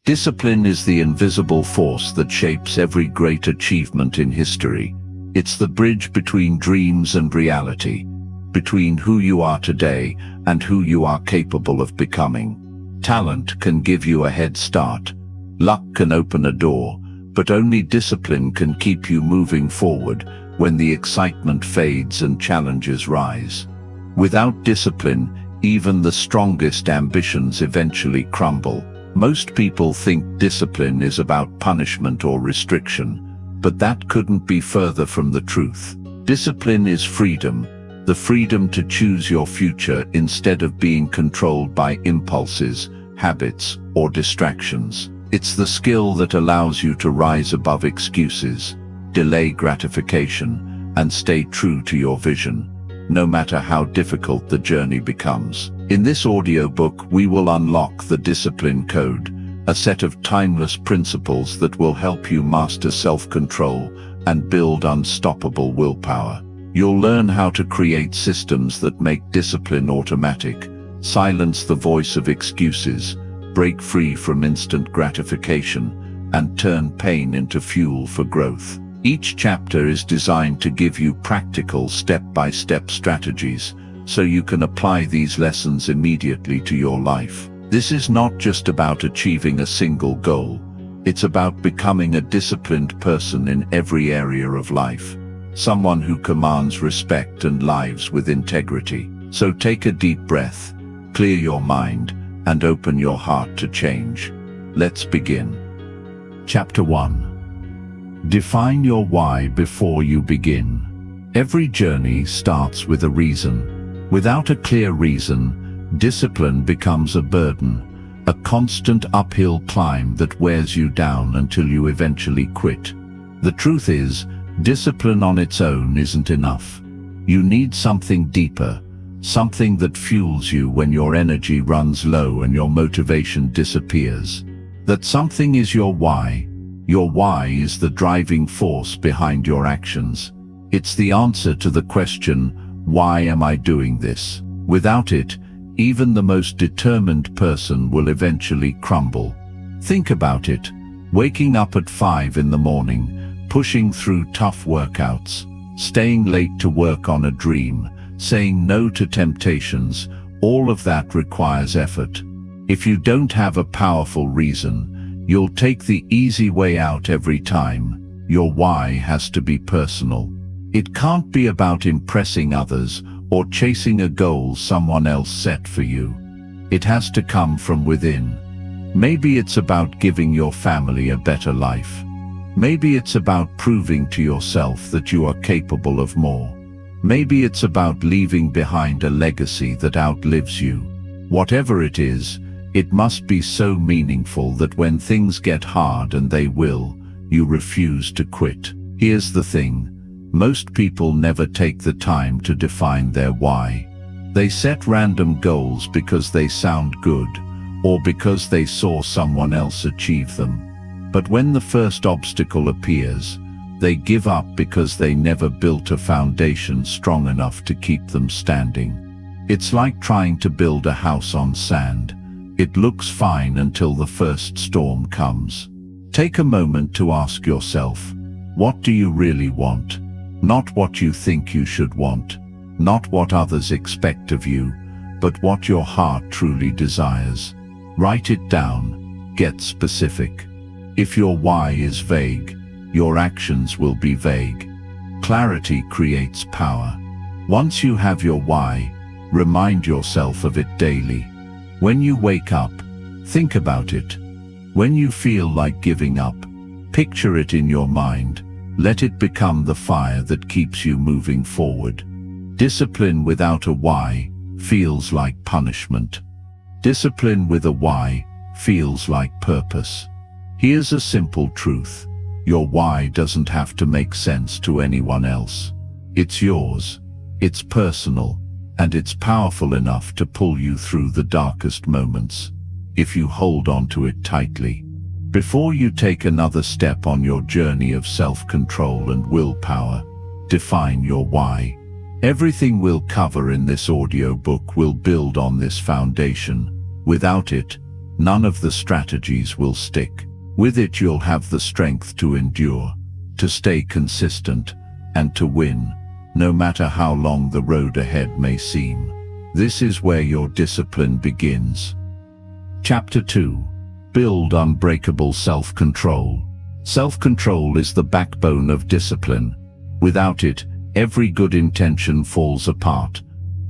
Discipline is the invisible force that shapes every great achievement in history. It's the bridge between dreams and reality, between who you are today and who you are capable of becoming. Talent can give you a head start. Luck can open a door, but only discipline can keep you moving forward when the excitement fades and challenges rise. Without discipline, even the strongest ambitions eventually crumble. Most people think discipline is about punishment or restriction, but that couldn't be further from the truth. Discipline is freedom, the freedom to choose your future instead of being controlled by impulses, habits, or distractions. It's the skill that allows you to rise above excuses, delay gratification, and stay true to your vision, no matter how difficult the journey becomes. In this audiobook, we will unlock the Discipline Code, a set of timeless principles that will help you master self-control and build unstoppable willpower. You'll learn how to create systems that make discipline automatic, silence the voice of excuses, break free from instant gratification, and turn pain into fuel for growth. Each chapter is designed to give you practical step-by-step strategies, so you can apply these lessons immediately to your life. This is not just about achieving a single goal. It's about becoming a disciplined person in every area of life, someone who commands respect and lives with integrity. So take a deep breath, clear your mind, and open your heart to change. Let's begin. Chapter 1. Define your why before you begin. Every journey starts with a reason. Without a clear reason, discipline becomes a burden, a constant uphill climb that wears you down until you eventually quit. The truth is, discipline on its own isn't enough. You need something deeper, something that fuels you when your energy runs low and your motivation disappears. That something is your why. Your why is the driving force behind your actions. It's the answer to the question, why am I doing this? Without it, even the most determined person will eventually crumble. Think about it. Waking up at 5 in the morning, pushing through tough workouts, staying late to work on a dream, saying no to temptations, all of that requires effort. If you don't have a powerful reason, you'll take the easy way out every time. Your why has to be personal. It can't be about impressing others or chasing a goal someone else set for you. It has to come from within. Maybe it's about giving your family a better life. Maybe it's about proving to yourself that you are capable of more. Maybe it's about leaving behind a legacy that outlives you. Whatever it is, it must be so meaningful that when things get hard, and they will, you refuse to quit. Here's the thing. Most people never take the time to define their why. They set random goals because they sound good, or because they saw someone else achieve them. But when the first obstacle appears, they give up because they never built a foundation strong enough to keep them standing. It's like trying to build a house on sand. It looks fine until the first storm comes. Take a moment to ask yourself, what do you really want? Not what you think you should want, not what others expect of you, but what your heart truly desires. Write it down, get specific. If your why is vague, your actions will be vague. Clarity creates power. Once you have your why, remind yourself of it daily. When you wake up, think about it. When you feel like giving up, picture it in your mind. Let it become the fire that keeps you moving forward. Discipline without a why feels like punishment. Discipline with a why feels like purpose. Here's a simple truth. Your why doesn't have to make sense to anyone else. It's yours, it's personal, and it's powerful enough to pull you through the darkest moments, if you hold on to it tightly. Before you take another step on your journey of self-control and willpower, define your why. Everything we'll cover in this audiobook will build on this foundation. Without it, none of the strategies will stick. With it, you'll have the strength to endure, to stay consistent, and to win, no matter how long the road ahead may seem. This is where your discipline begins. Chapter 2. Build unbreakable self-control. Self-control is the backbone of discipline. Without it, every good intention falls apart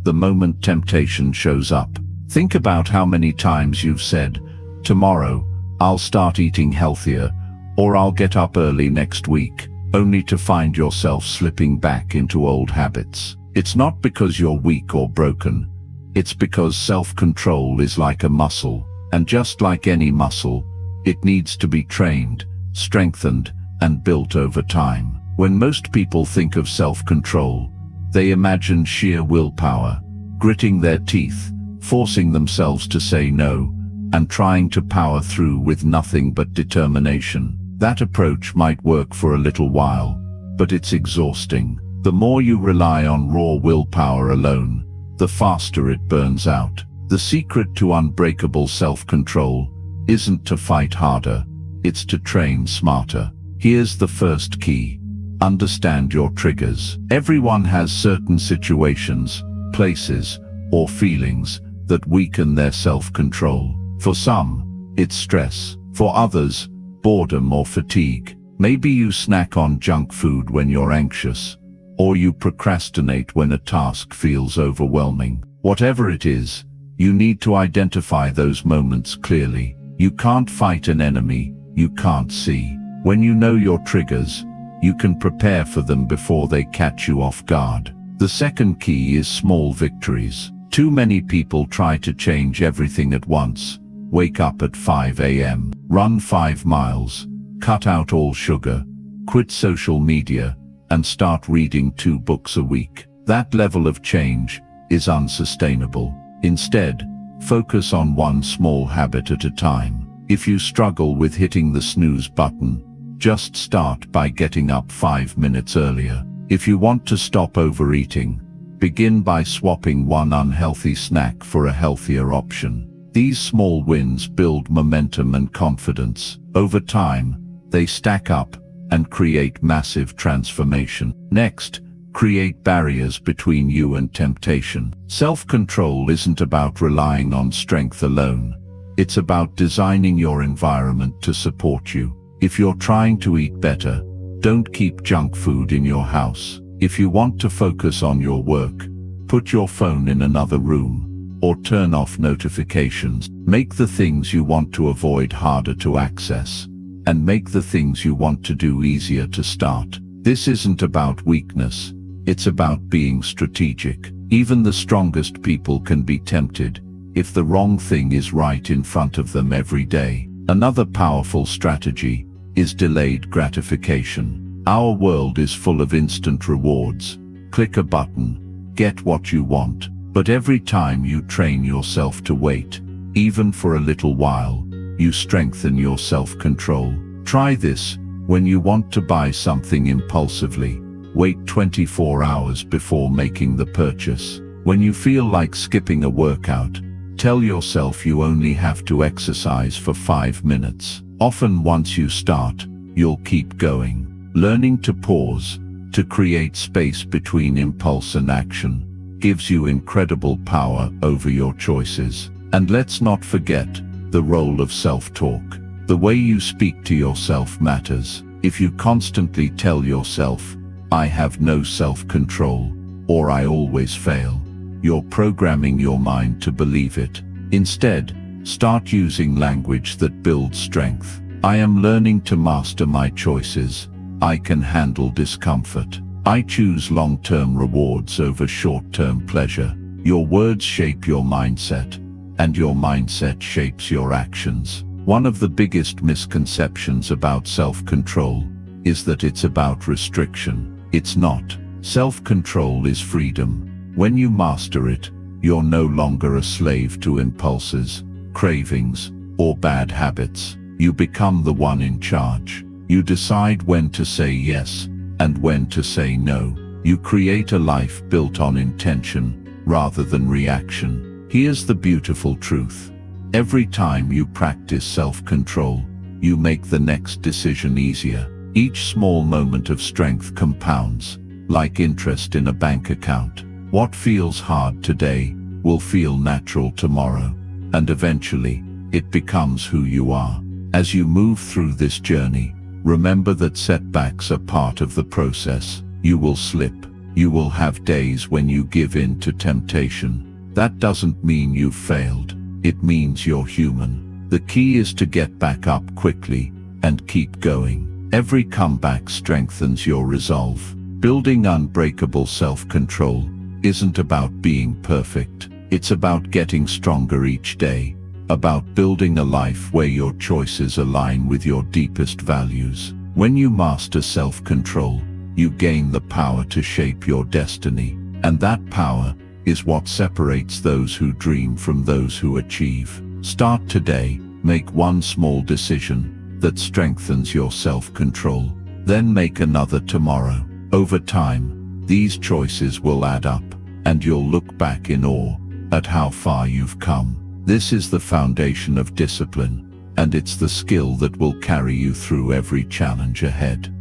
the moment temptation shows up. Think about how many times you've said, "Tomorrow, I'll start eating healthier," or "I'll get up early next week," only to find yourself slipping back into old habits. It's not because you're weak or broken. It's because self-control is like a muscle, and just like any muscle, it needs to be trained, strengthened, and built over time. When most people think of self-control, they imagine sheer willpower, gritting their teeth, forcing themselves to say no, and trying to power through with nothing but determination. That approach might work for a little while, but it's exhausting. The more you rely on raw willpower alone, the faster it burns out. The secret to unbreakable self-control isn't to fight harder, it's to train smarter. Here's the first key. Understand your triggers. Everyone has certain situations, places, or feelings that weaken their self-control. For some, it's stress. For others, boredom or fatigue. Maybe you snack on junk food when you're anxious, or you procrastinate when a task feels overwhelming. Whatever it is, you need to identify those moments clearly. You can't fight an enemy you can't see. When you know your triggers, you can prepare for them before they catch you off guard. The second key is small victories. Too many people try to change everything at once. Wake up at 5 a.m., run 5 miles, cut out all sugar, quit social media, and start reading 2 books a week. That level of change is unsustainable. Instead, focus on one small habit at a time. If you struggle with hitting the snooze button, just start by getting up 5 minutes earlier. If you want to stop overeating, begin by swapping one unhealthy snack for a healthier option. These small wins build momentum and confidence. Over time, they stack up and create massive transformation. Next, create barriers between you and temptation. Self-control isn't about relying on strength alone. It's about designing your environment to support you. If you're trying to eat better, don't keep junk food in your house. If you want to focus on your work, put your phone in another room, or turn off notifications. Make the things you want to avoid harder to access, and make the things you want to do easier to start. This isn't about weakness, it's about being strategic. Even the strongest people can be tempted if the wrong thing is right in front of them every day. Another powerful strategy is delayed gratification. Our world is full of instant rewards. Click a button, get what you want. But every time you train yourself to wait, even for a little while, you strengthen your self-control. Try this when you want to buy something impulsively. Wait 24 hours before making the purchase. When you feel like skipping a workout, tell yourself you only have to exercise for 5 minutes. Often once you start, you'll keep going. Learning to pause, to create space between impulse and action, gives you incredible power over your choices. And let's not forget the role of self-talk. The way you speak to yourself matters. If you constantly tell yourself, "I have no self-control," or "I always fail," you're programming your mind to believe it. Instead, start using language that builds strength. I am learning to master my choices. I can handle discomfort. I choose long-term rewards over short-term pleasure. Your words shape your mindset, and your mindset shapes your actions. One of the biggest misconceptions about self-control is that it's about restriction. It's not. Self-control is freedom. When you master it, you're no longer a slave to impulses, cravings, or bad habits. You become the one in charge. You decide when to say yes and when to say no. You create a life built on intention rather than reaction. Here's the beautiful truth. Every time you practice self-control, you make the next decision easier. Each small moment of strength compounds, like interest in a bank account. What feels hard today will feel natural tomorrow, and eventually, it becomes who you are. As you move through this journey, remember that setbacks are part of the process. You will slip. You will have days when you give in to temptation. That doesn't mean you've failed. It means you're human. The key is to get back up quickly and keep going. Every comeback strengthens your resolve. Building unbreakable self-control isn't about being perfect. It's about getting stronger each day, about building a life where your choices align with your deepest values. When you master self-control, you gain the power to shape your destiny, and that power is what separates those who dream from those who achieve. Start today. Make one small decision that strengthens your self-control. Then make another tomorrow. Over time, these choices will add up, and you'll look back in awe at how far you've come. This is the foundation of discipline, and it's the skill that will carry you through every challenge ahead.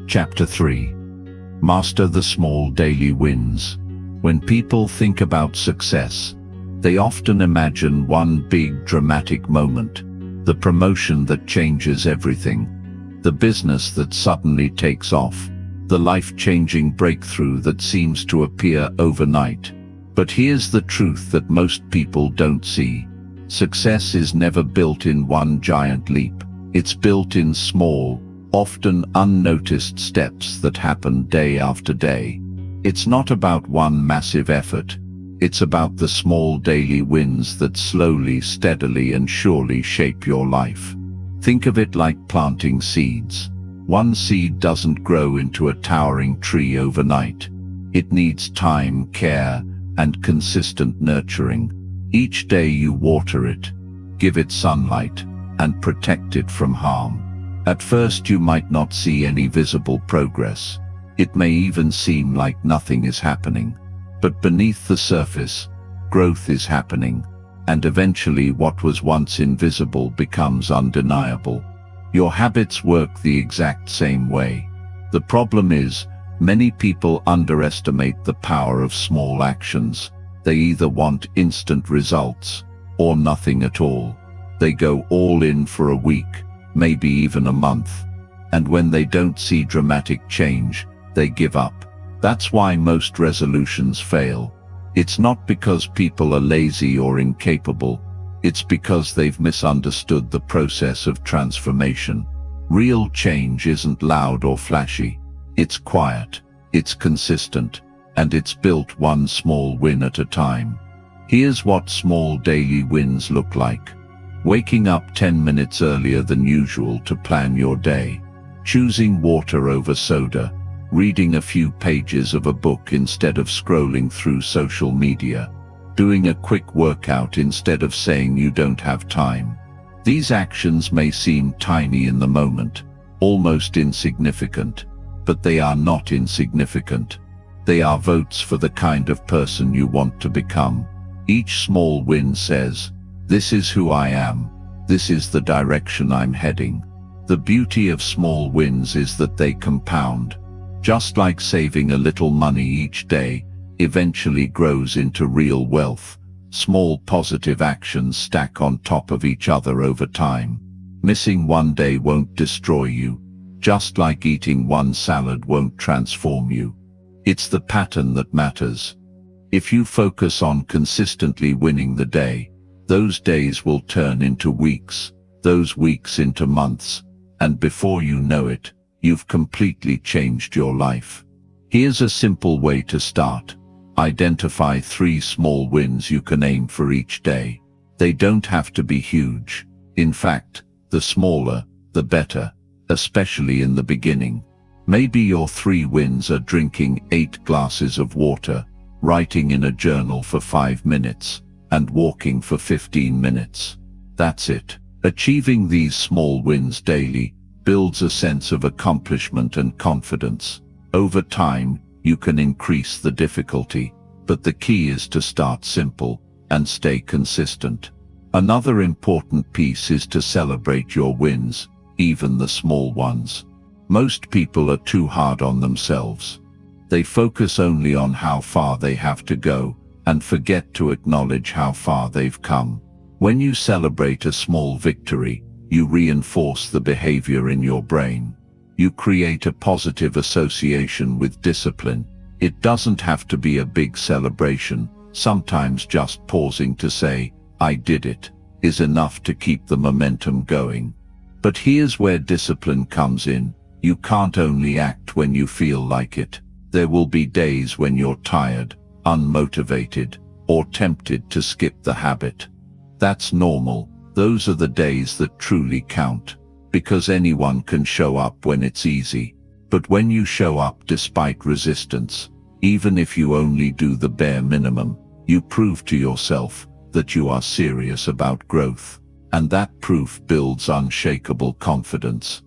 Chapter 3. Master the small daily wins. When people think about success, they often imagine one big dramatic moment. The promotion that changes everything, the business that suddenly takes off, the life-changing breakthrough that seems to appear overnight. But here's the truth that most people don't see. Success is never built in one giant leap. It's built in small, often unnoticed steps that happen day after day. It's not about one massive effort. It's about the small daily wins that slowly, steadily, and surely shape your life. Think of it like planting seeds. One seed doesn't grow into a towering tree overnight. It needs time, care, and consistent nurturing. Each day you water it, give it sunlight, and protect it from harm. At first you might not see any visible progress. It may even seem like nothing is happening. But beneath the surface, growth is happening, and eventually what was once invisible becomes undeniable. Your habits work the exact same way. The problem is, many people underestimate the power of small actions. They either want instant results, or nothing at all. They go all in for a week, maybe even a month, and when they don't see dramatic change, they give up. That's why most resolutions fail. It's not because people are lazy or incapable. It's because they've misunderstood the process of transformation. Real change isn't loud or flashy. It's quiet, it's consistent, and it's built one small win at a time. Here's what small daily wins look like. Waking up 10 minutes earlier than usual to plan your day. Choosing water over soda. Reading a few pages of a book instead of scrolling through social media. Doing a quick workout instead of saying you don't have time. These actions may seem tiny in the moment, almost insignificant, but they are not insignificant. They are votes for the kind of person you want to become. Each small win says, "This is who I am. This is the direction I'm heading." The beauty of small wins is that they compound. Just like saving a little money each day eventually grows into real wealth, small positive actions stack on top of each other over time. Missing one day won't destroy you, just like eating one salad won't transform you. It's the pattern that matters. If you focus on consistently winning the day, those days will turn into weeks, those weeks into months, and before you know it, you've completely changed your life. Here's a simple way to start. Identify 3 small wins you can aim for each day. They don't have to be huge. In fact, the smaller, the better, especially in the beginning. Maybe your 3 wins are drinking 8 glasses of water, writing in a journal for 5 minutes, and walking for 15 minutes. That's it. Achieving these small wins daily builds a sense of accomplishment and confidence. Over time, you can increase the difficulty, but the key is to start simple and stay consistent. Another important piece is to celebrate your wins, even the small ones. Most people are too hard on themselves. They focus only on how far they have to go, and forget to acknowledge how far they've come. When you celebrate a small victory, you reinforce the behavior in your brain. You create a positive association with discipline. It doesn't have to be a big celebration. Sometimes just pausing to say, "I did it," is enough to keep the momentum going. But here's where discipline comes in. You can't only act when you feel like it. There will be days when you're tired, unmotivated, or tempted to skip the habit. That's normal. Those are the days that truly count, because anyone can show up when it's easy. But when you show up despite resistance, even if you only do the bare minimum, you prove to yourself that you are serious about growth. And that proof builds unshakable confidence.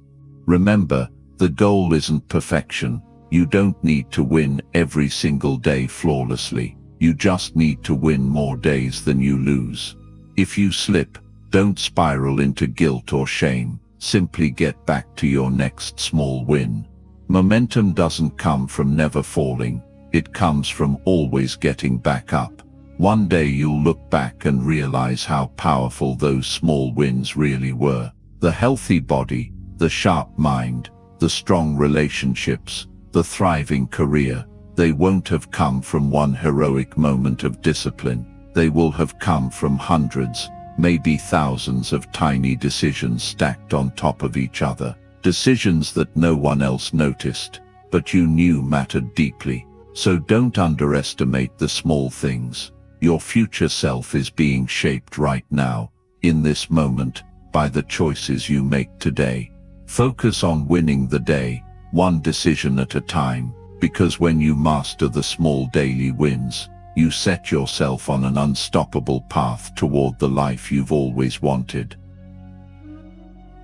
Remember, the goal isn't perfection. You don't need to win every single day flawlessly. You just need to win more days than you lose. If you slip, don't spiral into guilt or shame. Simply get back to your next small win. Momentum doesn't come from never falling. It comes from always getting back up. One day you'll look back and realize how powerful those small wins really were. The healthy body, the sharp mind, the strong relationships, the thriving career, they won't have come from one heroic moment of discipline. They will have come from hundreds, maybe thousands of tiny decisions stacked on top of each other. Decisions that no one else noticed, but you knew mattered deeply. So don't underestimate the small things. Your future self is being shaped right now, in this moment, by the choices you make today. Focus on winning the day, one decision at a time, because when you master the small daily wins, you set yourself on an unstoppable path toward the life you've always wanted.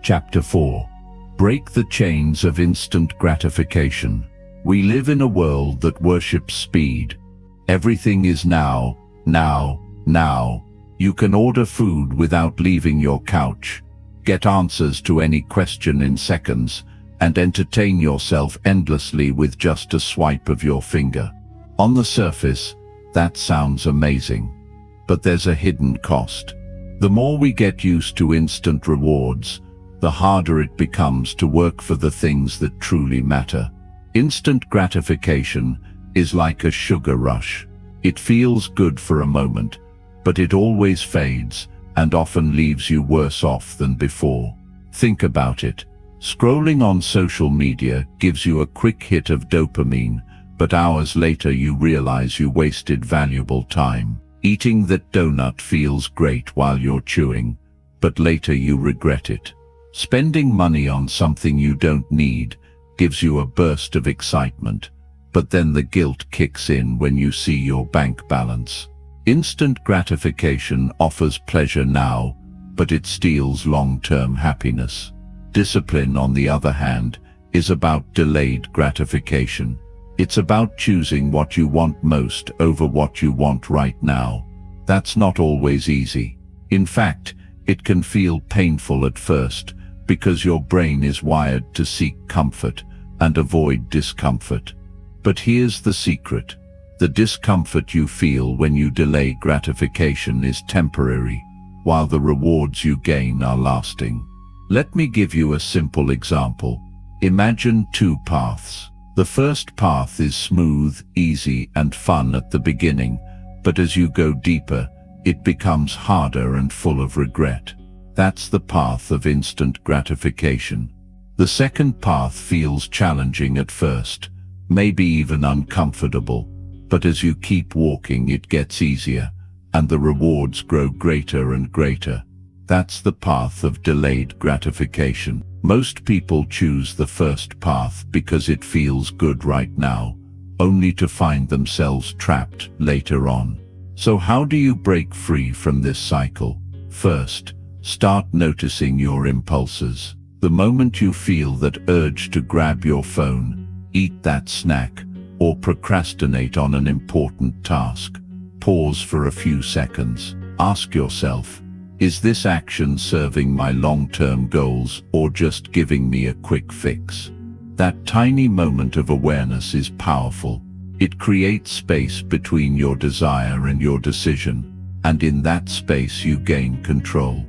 Chapter 4. Break the chains of instant gratification. We live in a world that worships speed. Everything is now, now, now. You can order food without leaving your couch, get answers to any question in seconds, and entertain yourself endlessly with just a swipe of your finger. On the surface, that sounds amazing, but there's a hidden cost. The more we get used to instant rewards, the harder it becomes to work for the things that truly matter. Instant gratification is like a sugar rush. It feels good for a moment, but it always fades and often leaves you worse off than before. Think about it. Scrolling on social media gives you a quick hit of dopamine, but hours later you realize you wasted valuable time. Eating that donut feels great while you're chewing, but later you regret it. Spending money on something you don't need gives you a burst of excitement, but then the guilt kicks in when you see your bank balance. Instant gratification offers pleasure now, but it steals long-term happiness. Discipline, on the other hand, is about delayed gratification. It's about choosing what you want most over what you want right now. That's not always easy. In fact, it can feel painful at first, because your brain is wired to seek comfort and avoid discomfort. But here's the secret. The discomfort you feel when you delay gratification is temporary, while the rewards you gain are lasting. Let me give you a simple example. Imagine two paths. The first path is smooth, easy, and fun at the beginning, but as you go deeper, it becomes harder and full of regret. That's the path of instant gratification. The second path feels challenging at first, maybe even uncomfortable, but as you keep walking it gets easier, and the rewards grow greater and greater. That's the path of delayed gratification. Most people choose the first path because it feels good right now, only to find themselves trapped later on. So how do you break free from this cycle? First, start noticing your impulses. The moment you feel that urge to grab your phone, eat that snack, or procrastinate on an important task, pause for a few seconds. Ask yourself, is this action serving my long-term goals or just giving me a quick fix? That tiny moment of awareness is powerful. It creates space between your desire and your decision, and in that space you gain control.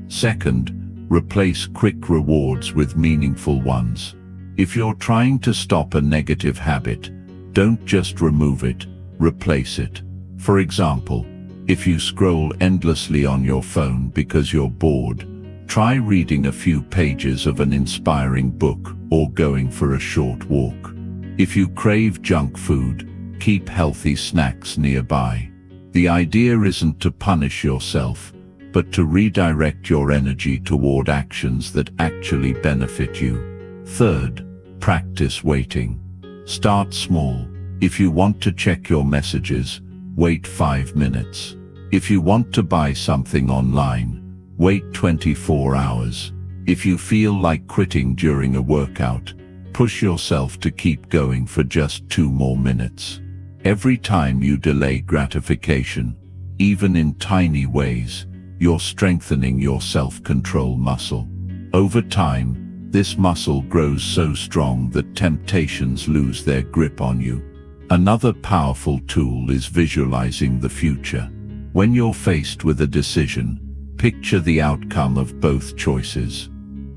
Second, replace quick rewards with meaningful ones. If you're trying to stop a negative habit, don't just remove it, replace it. For example, if you scroll endlessly on your phone because you're bored, try reading a few pages of an inspiring book or going for a short walk. If you crave junk food, keep healthy snacks nearby. The idea isn't to punish yourself, but to redirect your energy toward actions that actually benefit you. Third, practice waiting. Start small. If you want to check your messages, wait 5 minutes. If you want to buy something online, wait 24 hours. If you feel like quitting during a workout, push yourself to keep going for just 2 more minutes. Every time you delay gratification, even in tiny ways, you're strengthening your self-control muscle. Over time, this muscle grows so strong that temptations lose their grip on you. Another powerful tool is visualizing the future. When you're faced with a decision, picture the outcome of both choices.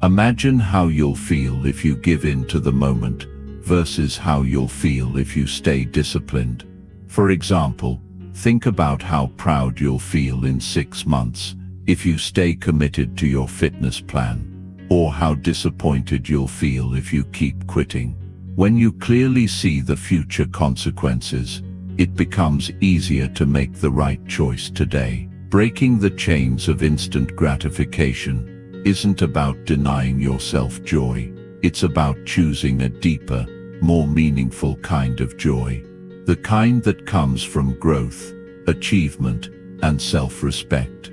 Imagine how you'll feel if you give in to the moment versus how you'll feel if you stay disciplined. For example, think about how proud you'll feel in 6 months if you stay committed to your fitness plan, or how disappointed you'll feel if you keep quitting. When you clearly see the future consequences, it becomes easier to make the right choice today. Breaking the chains of instant gratification isn't about denying yourself joy. It's about choosing a deeper, more meaningful kind of joy. The kind that comes from growth, achievement, and self-respect.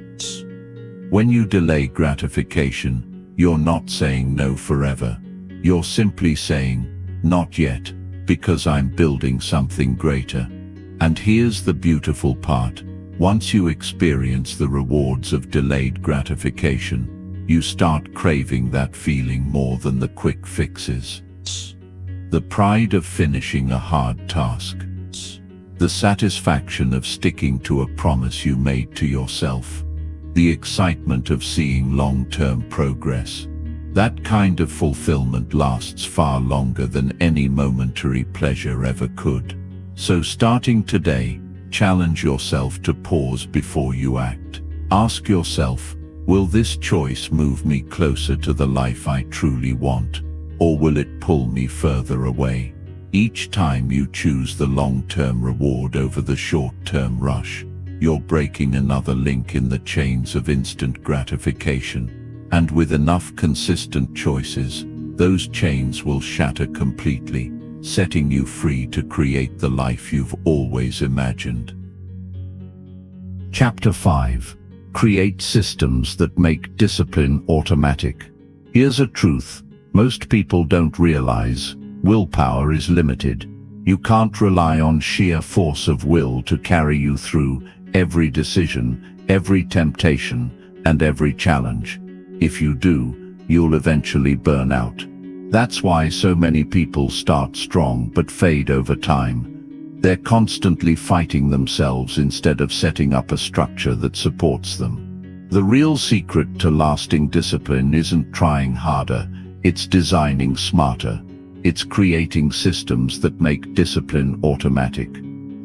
When you delay gratification, you're not saying no forever. You're simply saying, not yet, because I'm building something greater. And here's the beautiful part. Once you experience the rewards of delayed gratification, you start craving that feeling more than the quick fixes. The pride of finishing a hard task. The satisfaction of sticking to a promise you made to yourself. The excitement of seeing long-term progress. That kind of fulfillment lasts far longer than any momentary pleasure ever could. So starting today, challenge yourself to pause before you act. Ask yourself, will this choice move me closer to the life I truly want, or will it pull me further away? Each time you choose the long-term reward over the short-term rush, you're breaking another link in the chains of instant gratification. And with enough consistent choices, those chains will shatter completely, setting you free to create the life you've always imagined. Chapter 5. Create systems that make discipline automatic. Here's a truth most people don't realize. Willpower is limited. You can't rely on sheer force of will to carry you through every decision, every temptation, and every challenge. If you do, you'll eventually burn out. That's why so many people start strong but fade over time. They're constantly fighting themselves instead of setting up a structure that supports them. The real secret to lasting discipline isn't trying harder, it's designing smarter. It's creating systems that make discipline automatic.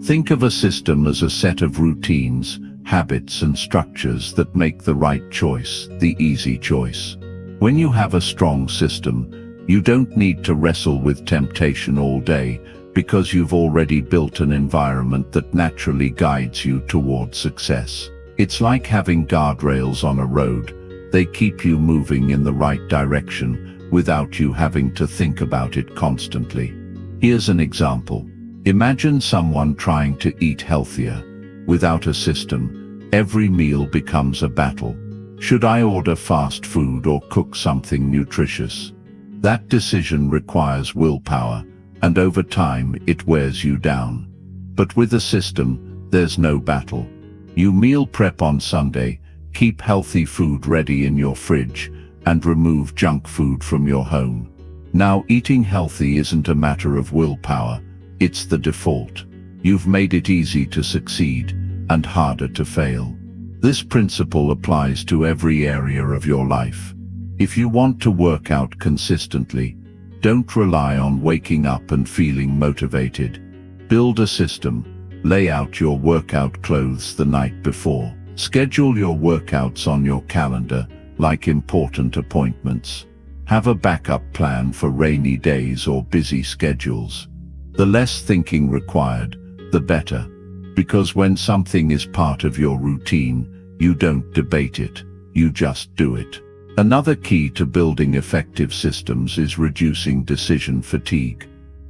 Think of a system as a set of routines, habits and structures that make the right choice the easy choice. When you have a strong system, you don't need to wrestle with temptation all day because you've already built an environment that naturally guides you toward success. It's like having guardrails on a road. They keep you moving in the right direction without you having to think about it constantly. Here's an example. Imagine someone trying to eat healthier. Without a system, every meal becomes a battle. Should I order fast food or cook something nutritious? That decision requires willpower, and over time it wears you down. But with a system, there's no battle. You meal prep on Sunday, keep healthy food ready in your fridge, and remove junk food from your home. Now, eating healthy isn't a matter of willpower, it's the default. You've made it easy to succeed and harder to fail. This principle applies to every area of your life. If you want to work out consistently, don't rely on waking up and feeling motivated. Build a system. Lay out your workout clothes the night before. Schedule your workouts on your calendar, like important appointments. Have a backup plan for rainy days or busy schedules. The less thinking required, the better. Because when something is part of your routine, you don't debate it, you just do it. Another key to building effective systems is reducing decision fatigue.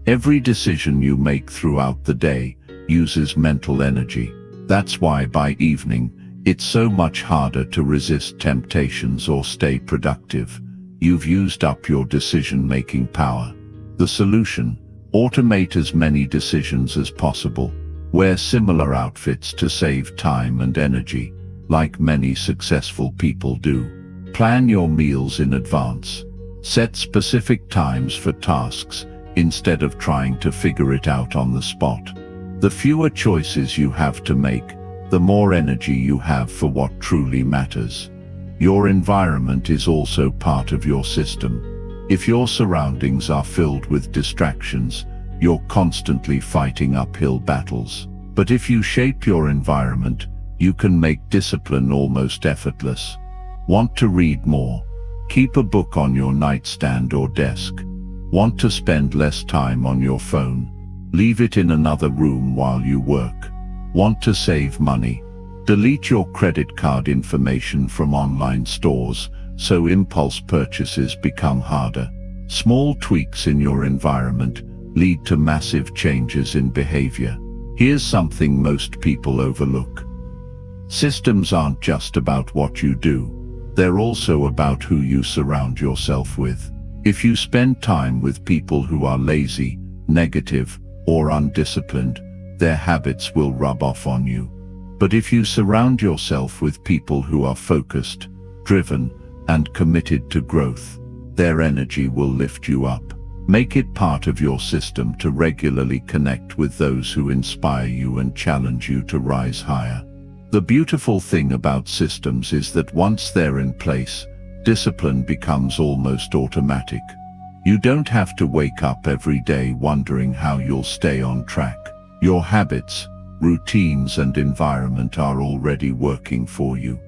Every decision you make throughout the day uses mental energy. That's why by evening, it's so much harder to resist temptations or stay productive. You've used up your decision-making power. The solution: automate as many decisions as possible. Wear similar outfits to save time and energy, like many successful people do. Plan your meals in advance. Set specific times for tasks, instead of trying to figure it out on the spot. The fewer choices you have to make, the more energy you have for what truly matters. Your environment is also part of your system. If your surroundings are filled with distractions, you're constantly fighting uphill battles. But if you shape your environment, you can make discipline almost effortless. Want to read more? Keep a book on your nightstand or desk. Want to spend less time on your phone? Leave it in another room while you work. Want to save money? Delete your credit card information from online stores so impulse purchases become harder. Small tweaks in your environment lead to massive changes in behavior. Here's something most people overlook. Systems aren't just about what you do. They're also about who you surround yourself with. If you spend time with people who are lazy, negative, or undisciplined, their habits will rub off on you. But if you surround yourself with people who are focused, driven, and committed to growth, their energy will lift you up. Make it part of your system to regularly connect with those who inspire you and challenge you to rise higher. The beautiful thing about systems is that once they're in place, discipline becomes almost automatic. You don't have to wake up every day wondering how you'll stay on track. Your habits, routines, and environment are already working for you.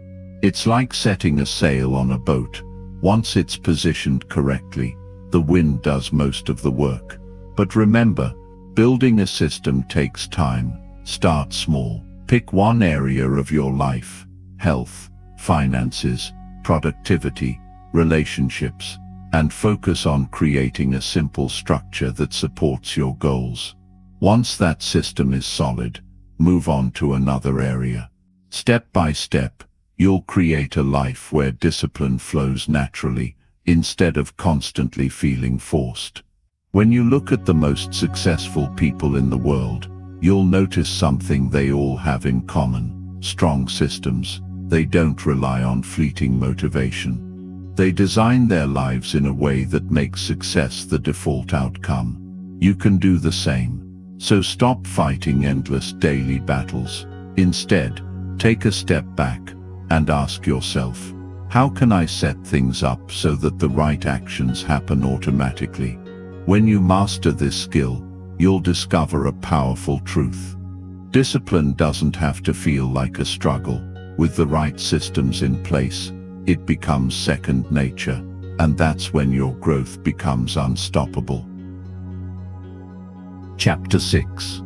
It's like setting a sail on a boat. Once it's positioned correctly, the wind does most of the work. But remember, building a system takes time. Start small. Pick one area of your life: health, finances, productivity, relationships, and focus on creating a simple structure that supports your goals. Once that system is solid, move on to another area. Step by step, you'll create a life where discipline flows naturally, instead of constantly feeling forced. When you look at the most successful people in the world, you'll notice something they all have in common: strong systems. They don't rely on fleeting motivation. They design their lives in a way that makes success the default outcome. You can do the same. So stop fighting endless daily battles. Instead, take a step back and ask yourself, how can I set things up so that the right actions happen automatically? When you master this skill, you'll discover a powerful truth. Discipline doesn't have to feel like a struggle. With the right systems in place, it becomes second nature, and that's when your growth becomes unstoppable. Chapter 6.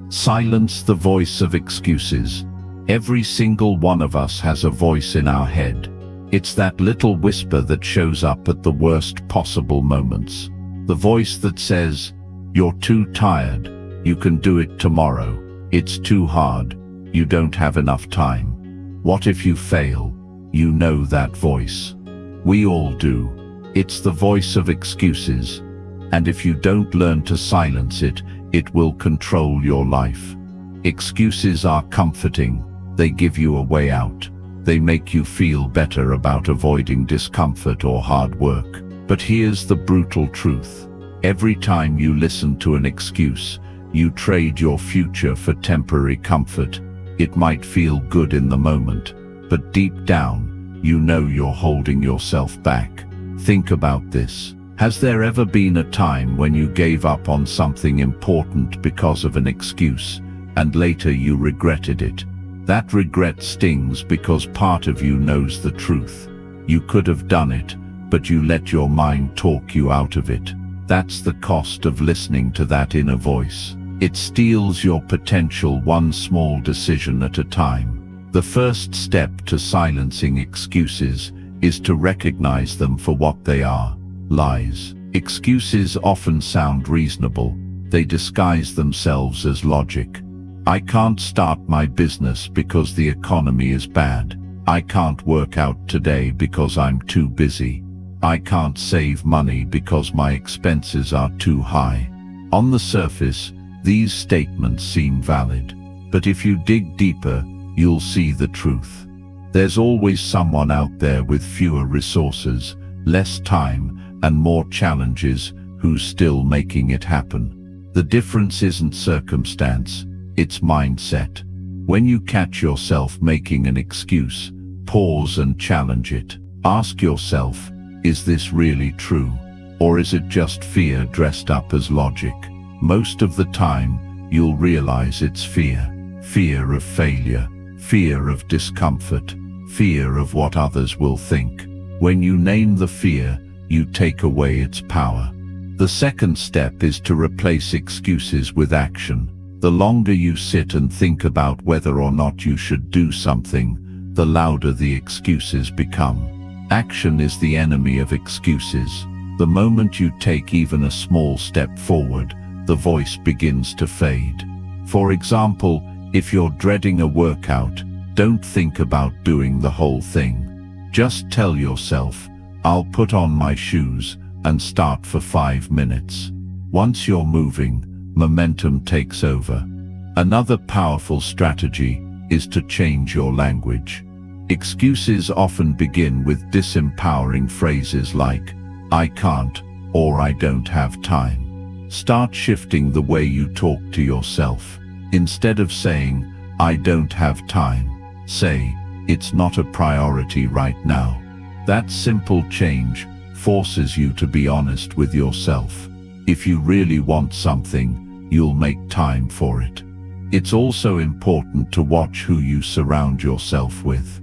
Silence the voice of excuses. Every single one of us has a voice in our head. It's that little whisper that shows up at the worst possible moments. The voice that says, "You're too tired, you can do it tomorrow. It's too hard, you don't have enough time. What if you fail?" You know that voice. We all do. It's the voice of excuses. And if you don't learn to silence it, it will control your life. Excuses are comforting. They give you a way out. They make you feel better about avoiding discomfort or hard work. But here's the brutal truth. Every time you listen to an excuse, you trade your future for temporary comfort. It might feel good in the moment, but deep down, you know you're holding yourself back. Think about this. Has there ever been a time when you gave up on something important because of an excuse, and later you regretted it? That regret stings because part of you knows the truth. You could have done it, but you let your mind talk you out of it. That's the cost of listening to that inner voice. It steals your potential one small decision at a time. The first step to silencing excuses is to recognize them for what they are: lies. Excuses often sound reasonable. They disguise themselves as logic. I can't start my business because the economy is bad. I can't work out today because I'm too busy. I can't save money because my expenses are too high. On the surface, these statements seem valid. But if you dig deeper, you'll see the truth. There's always someone out there with fewer resources, less time, and more challenges who's still making it happen. The difference isn't circumstance, it's mindset. When you catch yourself making an excuse, pause and challenge it. Ask yourself, is this really true? Or is it just fear dressed up as logic? Most of the time, you'll realize it's fear. Fear of failure, fear of discomfort, fear of what others will think. When you name the fear, you take away its power. The second step is to replace excuses with action. The longer you sit and think about whether or not you should do something, the louder the excuses become. Action is the enemy of excuses. The moment you take even a small step forward, the voice begins to fade. For example, if you're dreading a workout, don't think about doing the whole thing. Just tell yourself, I'll put on my shoes and start for 5 minutes. Once you're moving, momentum takes over. Another powerful strategy is to change your language. Excuses often begin with disempowering phrases like, I can't, or I don't have time. Start shifting the way you talk to yourself. Instead of saying, I don't have time, say, it's not a priority right now. That simple change forces you to be honest with yourself. If you really want something, you'll make time for it. It's also important to watch who you surround yourself with.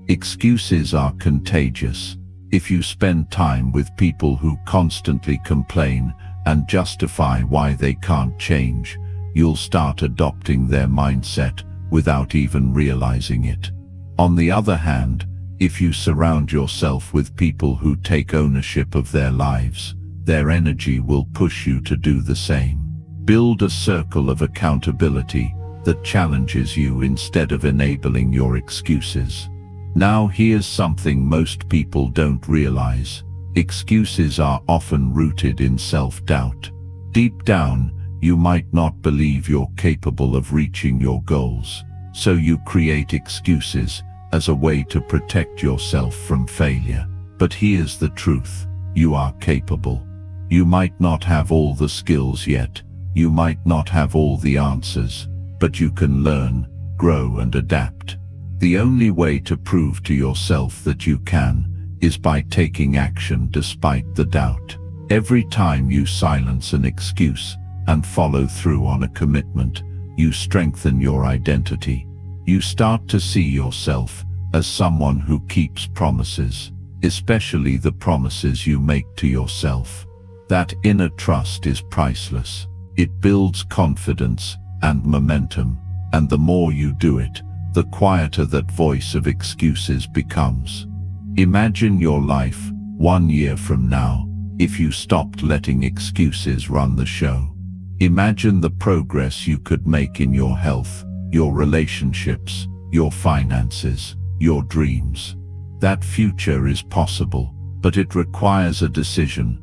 Excuses are contagious. If you spend time with people who constantly complain and justify why they can't change, you'll start adopting their mindset without even realizing it. On the other hand, if you surround yourself with people who take ownership of their lives, their energy will push you to do the same. Build a circle of accountability that challenges you instead of enabling your excuses. Now here's something most people don't realize. Excuses are often rooted in self-doubt. Deep down, you might not believe you're capable of reaching your goals, so you create excuses as a way to protect yourself from failure. But here's the truth. You are capable. You might not have all the skills yet. You might not have all the answers, but you can learn, grow, and adapt. The only way to prove to yourself that you can is by taking action despite the doubt. Every time you silence an excuse and follow through on a commitment, you strengthen your identity. You start to see yourself as someone who keeps promises, especially the promises you make to yourself. That inner trust is priceless. It builds confidence and momentum, and the more you do it, the quieter that voice of excuses becomes. Imagine your life 1 year from now, if you stopped letting excuses run the show. Imagine the progress you could make in your health, your relationships, your finances, your dreams. That future is possible, but it requires a decision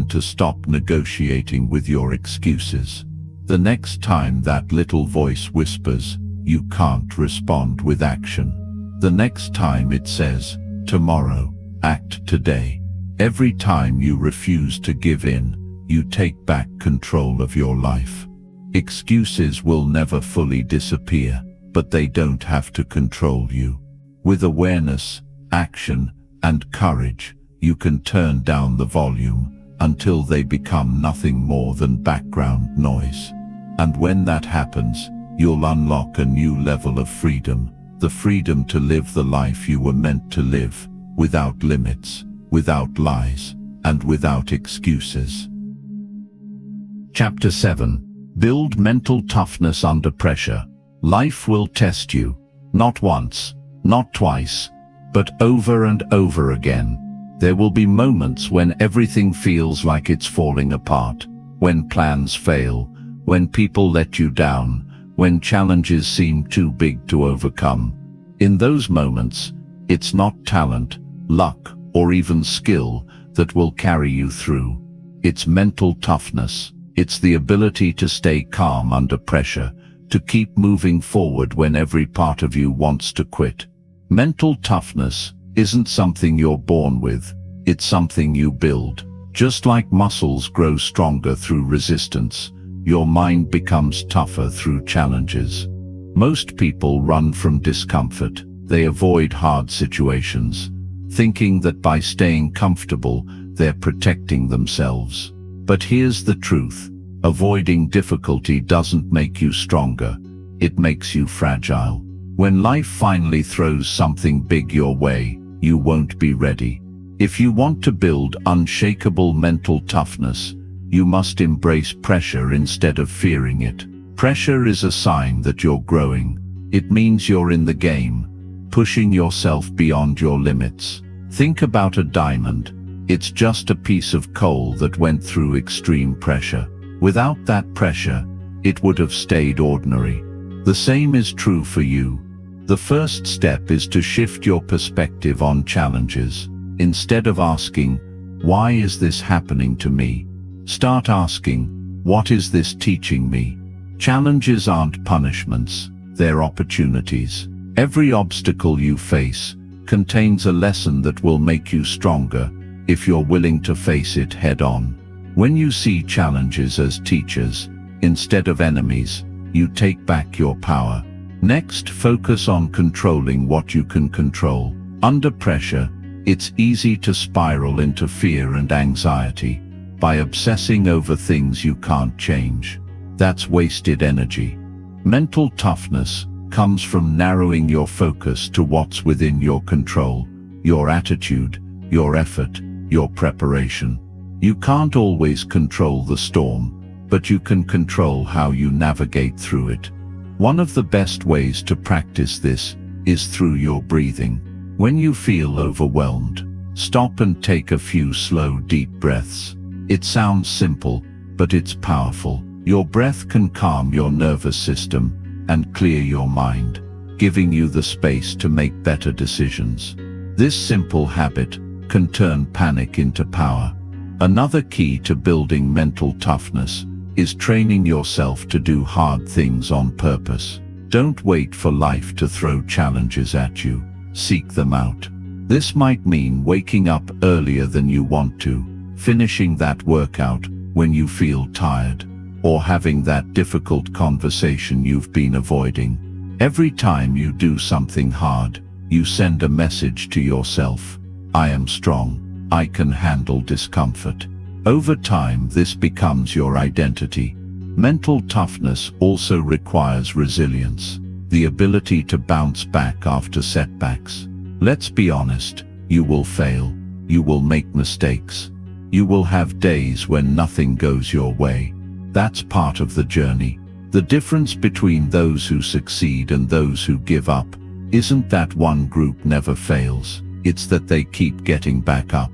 to stop negotiating with your excuses. The next time that little voice whispers, "You can't," respond with action. The next time it says, "Tomorrow," act today. Every time you refuse to give in, you take back control of your life. Excuses will never fully disappear, but they don't have to control you. With awareness, action, and courage, you can turn down the volume until they become nothing more than background noise. And when that happens, you'll unlock a new level of freedom, the freedom to live the life you were meant to live, without limits, without lies, and without excuses. Chapter 7. Build mental toughness under pressure. Life will test you, not once, not twice, but over and over again. There will be moments when everything feels like it's falling apart, when plans fail, when people let you down, when challenges seem too big to overcome. In those moments, it's not talent, luck, or even skill that will carry you through. It's mental toughness. It's the ability to stay calm under pressure, to keep moving forward when every part of you wants to quit. Mental toughness isn't something you're born with, it's something you build. Just like muscles grow stronger through resistance, your mind becomes tougher through challenges. Most people run from discomfort. They avoid hard situations, thinking that by staying comfortable, they're protecting themselves. But here's the truth. Avoiding difficulty doesn't make you stronger. It makes you fragile. When life finally throws something big your way, you won't be ready. If you want to build unshakable mental toughness, you must embrace pressure instead of fearing it. Pressure is a sign that you're growing. It means you're in the game, pushing yourself beyond your limits. Think about a diamond. It's just a piece of coal that went through extreme pressure. Without that pressure, it would have stayed ordinary. The same is true for you. The first step is to shift your perspective on challenges. Instead of asking, "Why is this happening to me?" start asking, "What is this teaching me?" Challenges aren't punishments, they're opportunities. Every obstacle you face contains a lesson that will make you stronger if you're willing to face it head-on. When you see challenges as teachers, instead of enemies, you take back your power. Next, focus on controlling what you can control. Under pressure, it's easy to spiral into fear and anxiety by obsessing over things you can't change. That's wasted energy. Mental toughness comes from narrowing your focus to what's within your control, your attitude, your effort, your preparation. You can't always control the storm, but you can control how you navigate through it. One of the best ways to practice this is through your breathing. When you feel overwhelmed, stop and take a few slow, deep breaths. It sounds simple, but it's powerful. Your breath can calm your nervous system and clear your mind, giving you the space to make better decisions. This simple habit can turn panic into power. Another key to building mental toughness is training yourself to do hard things on purpose. Don't wait for life to throw challenges at you. Seek them out. This might mean waking up earlier than you want to, finishing that workout when you feel tired, or having that difficult conversation you've been avoiding. Every time you do something hard, you send a message to yourself. I am strong. I can handle discomfort. Over time, this becomes your identity. Mental toughness also requires resilience, the ability to bounce back after setbacks. Let's be honest, you will fail. You will make mistakes. You will have days when nothing goes your way. That's part of the journey. The difference between those who succeed and those who give up isn't that one group never fails. It's that they keep getting back up.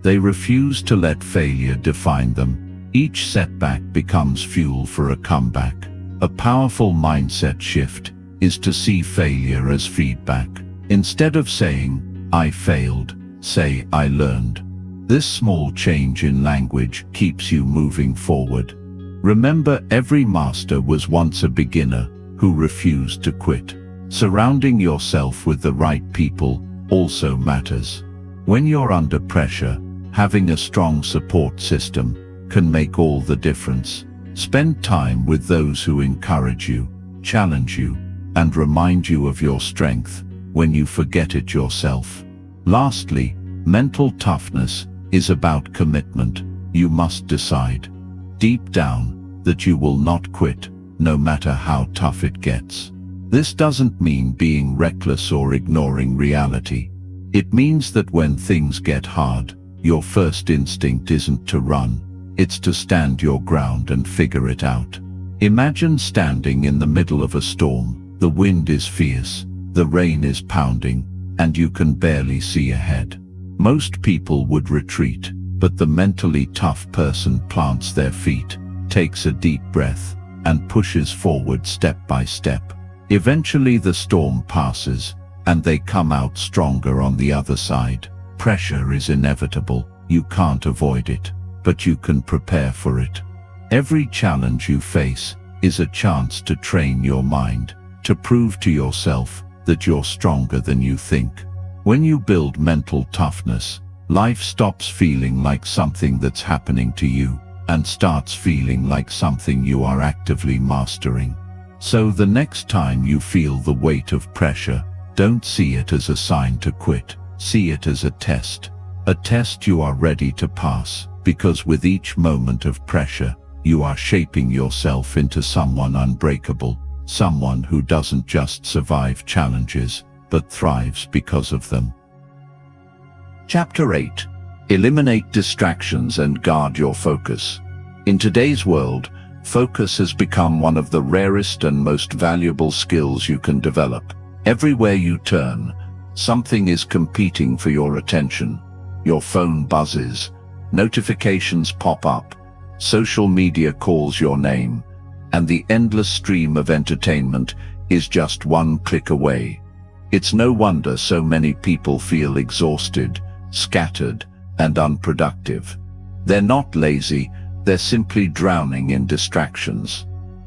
They refuse to let failure define them. Each setback becomes fuel for a comeback. A powerful mindset shift is to see failure as feedback. Instead of saying, "I failed," say, "I learned." This small change in language keeps you moving forward. Remember, every master was once a beginner who refused to quit. Surrounding yourself with the right people also matters. When you're under pressure, having a strong support system can make all the difference. Spend time with those who encourage you, challenge you, and remind you of your strength when you forget it yourself. Lastly, mental toughness is about commitment. You must decide, deep down, that you will not quit, no matter how tough it gets. This doesn't mean being reckless or ignoring reality. It means that when things get hard, your first instinct isn't to run, it's to stand your ground and figure it out. Imagine standing in the middle of a storm. The wind is fierce, the rain is pounding, and you can barely see ahead. Most people would retreat, but the mentally tough person plants their feet, takes a deep breath, and pushes forward step by step. Eventually the storm passes, and they come out stronger on the other side. Pressure is inevitable, you can't avoid it, but you can prepare for it. Every challenge you face is a chance to train your mind, to prove to yourself that you're stronger than you think. When you build mental toughness, life stops feeling like something that's happening to you, and starts feeling like something you are actively mastering. So the next time you feel the weight of pressure, don't see it as a sign to quit. See it as a test you are ready to pass, because with each moment of pressure, you are shaping yourself into someone unbreakable, someone who doesn't just survive challenges, but thrives because of them. Chapter 8. Eliminate distractions and guard your focus. In today's world, focus has become one of the rarest and most valuable skills you can develop. Everywhere you turn, something is competing for your attention. Your phone buzzes, notifications pop up, social media calls your name, and the endless stream of entertainment is just one click away. It's no wonder so many people feel exhausted, scattered, and unproductive. They're not lazy, they're simply drowning in distractions.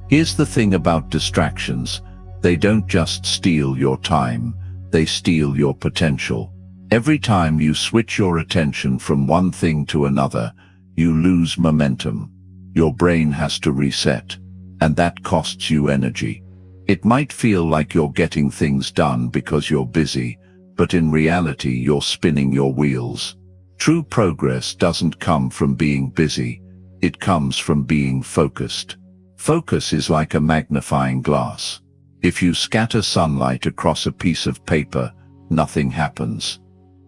Here's the thing about distractions: they don't just steal your time, they steal your potential. Every time you switch your attention from one thing to another, you lose momentum. Your brain has to reset, and that costs you energy. It might feel like you're getting things done because you're busy, but in reality you're spinning your wheels. True progress doesn't come from being busy, it comes from being focused. Focus is like a magnifying glass. If you scatter sunlight across a piece of paper, nothing happens.